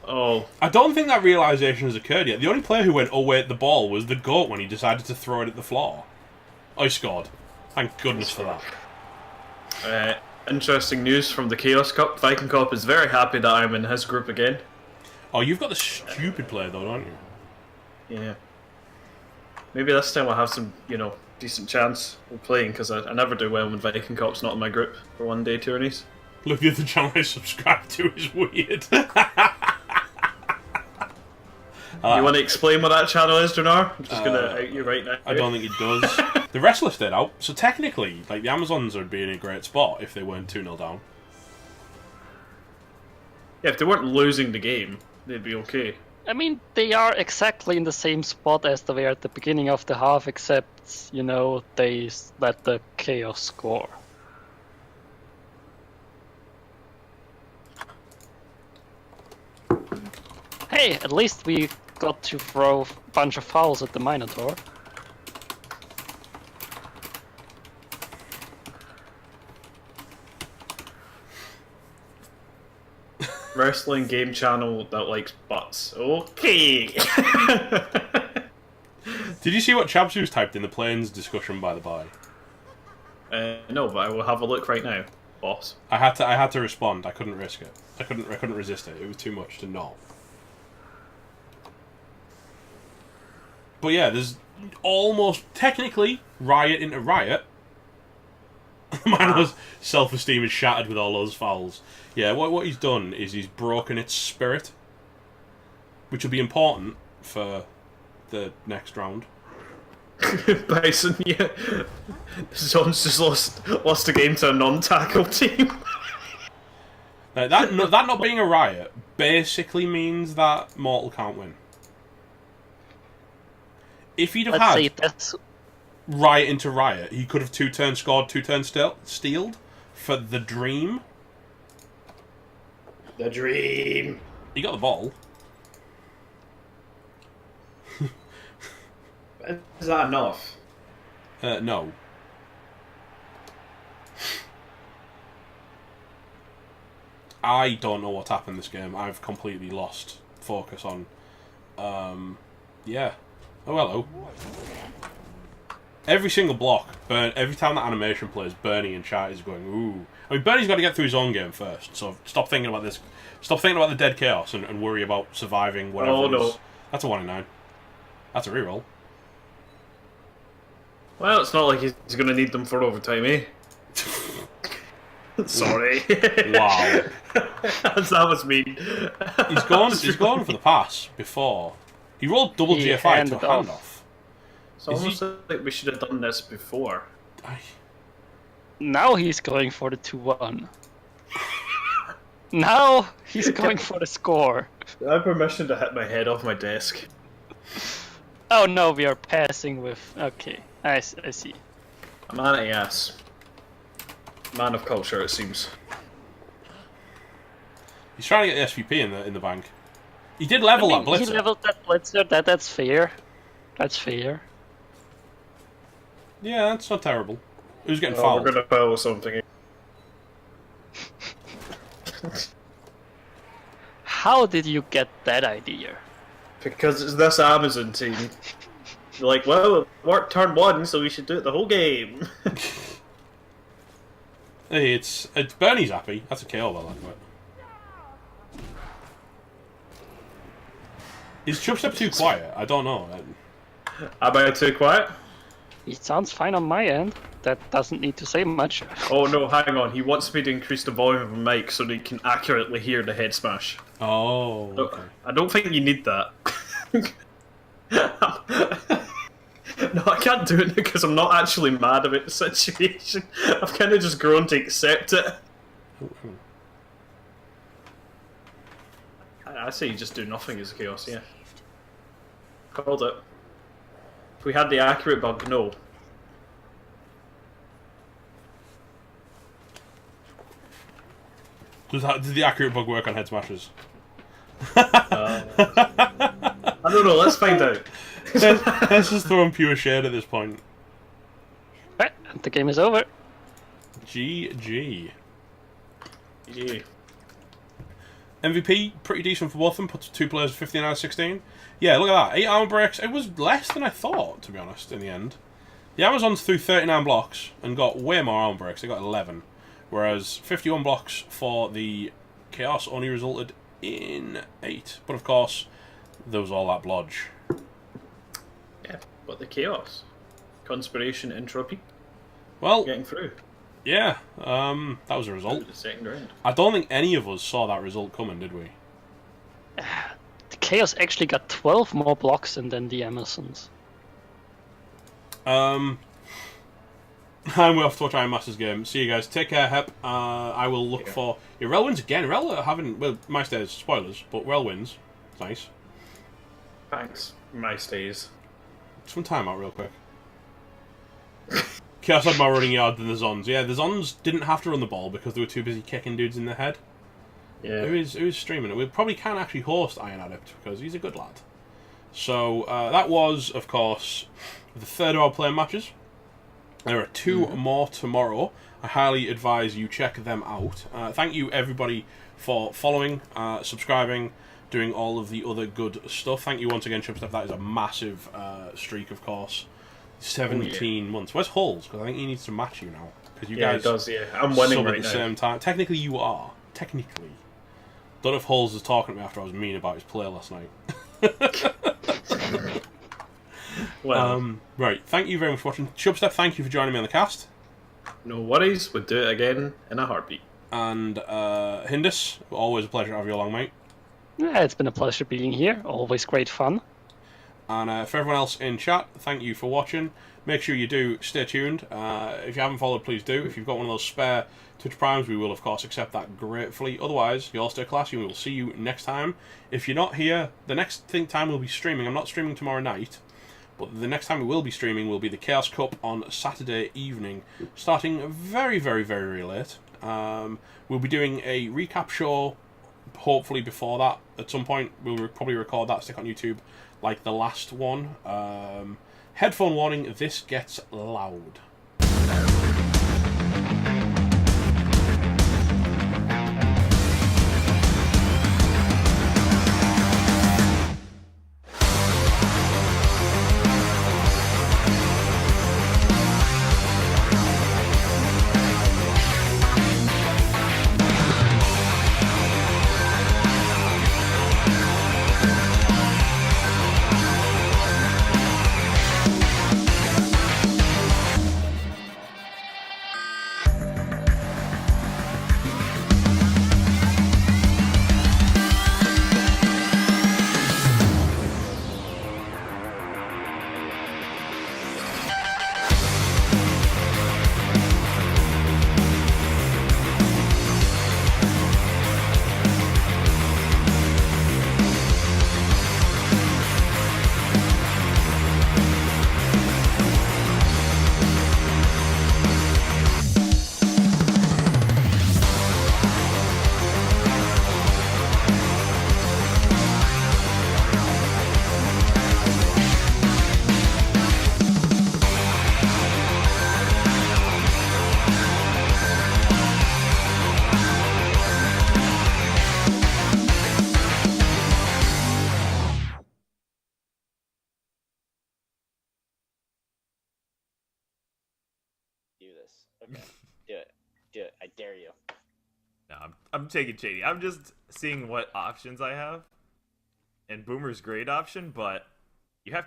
Oh, I don't think that realisation has occurred yet. The only player who went, oh wait, the ball was the goat when he decided to throw it at the floor. Oh, he scored. Thank goodness for that. interesting news from the Chaos Cup. Viking Cop is very happy that I'm in his group again. Oh, you've got the stupid player though, don't you? Yeah. Maybe this time I'll have some, decent chance of playing because I never do well when Viking Cop's not in my group for one-day tourneys. Look at the channel I subscribe to is weird. You want to explain what that channel is, Drenar? I'm just going to out you right now. I don't think it does. The Wrestler stayed out, so technically, like, the Amazons would be in a great spot if they weren't 2-0 down. Yeah, if they weren't losing the game, they'd be okay. I mean, they are exactly in the same spot as they were at the beginning of the half, except, you know, they let the Chaos score. Hey, at least we got to throw a bunch of fouls at the Minotaur. Wrestling game channel that likes butts. Okay. Did you see what Chabsu's typed in the planes discussion, by the by? No, but I will have a look right now, boss. I had to respond. I couldn't risk it. I couldn't resist it. It was too much to not. But yeah, there's almost technically riot into riot. Mano's self-esteem is shattered with all those fouls. Yeah, what he's done is he's broken its spirit, which will be important for the next round. Bison, yeah. Zon's just lost the game to a non-tackle team. That not being a riot basically means that Mortal can't win. If he'd have had riot into riot, he could have 2-turn scored, 2-turn stealed for the dream. The dream. He got the ball. Is that enough? No. I don't know what's happened this game. I've completely lost focus on. Yeah. Oh, hello. Every single block, every time that animation plays, Bernie in chat is going, ooh. I mean, Bernie's got to get through his own game first, so stop thinking about this. Stop thinking about the dead chaos and worry about surviving whatever Oh, it is. no. That's a 1 in 9. That's a reroll. Well, it's not like he's going to need them for overtime, eh? Sorry. Wow. That was mean. He's gone for the pass before. He rolled double GFI to a handoff. It's almost like we should have done this before. Now he's going for the 2-1. Now he's going for the score. I have permission to hit my head off my desk. Oh no, we are passing with... Okay, I see. A man of yes. Man of culture, it seems. He's trying to get the SVP in the bank. He did level that blitzer. He leveled that blitzer, that's fair. That's fair. Yeah, that's not terrible. Who's getting Oh, fouled? we're gonna foul something. How did you get that idea? Because it's this Amazon team. They're like, well, it worked turn 1, so we should do it the whole game. Hey, it's Bernie's happy. That's a KO by that way. Is Chubstep too quiet? I don't know. Am I too quiet? It sounds fine on my end. That doesn't need to say much. Oh no, hang on. He wants me to increase the volume of the mic so that he can accurately hear the head smash. Oh, okay. I don't think you need that. No, I can't do it because I'm not actually mad about the situation. I've kind of just grown to accept it. I say you just do nothing as chaos, yeah. Called it. If we had the accurate bug, no. Did the accurate bug work on head smashes? I don't know, let's find out. Let's just throw in pure shade at this point. Right, the game is over. GG. Yeah. MVP, pretty decent for both of them. Puts 2 players 15 out of 16. Yeah, look at that. 8 armor breaks. It was less than I thought, to be honest, in the end. The Amazons threw 39 blocks and got way more armor breaks. They got 11. Whereas 51 blocks for the Chaos only resulted in 8. But of course, there was all that blodge. Yeah, but the chaos. Conspiration, Entropique Well, getting through. yeah, that was a result. The second round. I don't think any of us saw that result coming, did we? The Chaos actually got 12 more blocks than the Amazons. I'm way off to watch Iron Masters game. See you guys. Take care, Hep. I will look for... Yeah, Rel wins again. Rel are having... Well, my stays, spoilers, but Rel wins. It's nice. Thanks. My stays. Some time out real quick. Chaos had more running yard than the Zons. Yeah, the Zons didn't have to run the ball because they were too busy kicking dudes in the head. Yeah. Who is streaming it? We probably can actually host Iron Adept because he's a good lad. So that was, of course, the third of our playing matches. There are two more tomorrow. I highly advise you check them out. Thank you everybody for following, subscribing, doing all of the other good stuff. Thank you once again, Chipstep. That is a massive streak, of course. 17 months. Where's Halls? Because I think he needs to match you now. Because you guys it does, yeah. I'm winning sub right at the now. same time. Technically, you are. Technically. Don't know if Halls was talking to me after I was mean about his play last night. Well, right. Thank you very much for watching. Chubstep, thank you for joining me on the cast. no worries. We'll do it again in a heartbeat. And Hindus, always a pleasure to have you along, mate. Yeah, it's been a pleasure being here. Always great fun. And for everyone else in chat, thank you for watching. Make sure you do stay tuned. If you haven't followed, please do. If you've got one of those spare Twitch Primes, we will, of course, accept that gratefully. Otherwise, you all stay classy, and we will see you next time. If you're not here, the next time we'll be streaming, I'm not streaming tomorrow night, but the next time we will be streaming will be the Chaos Cup on Saturday evening, starting very, very, very late. We'll be doing a recap show, hopefully before that. At some point, we'll probably record that, stick on YouTube, like the last one. Headphone warning, this gets loud. Do this. Okay. Do it. Do it. I dare you. No, I'm taking Shady. I'm just seeing what options I have. And Boomer's great option, but you have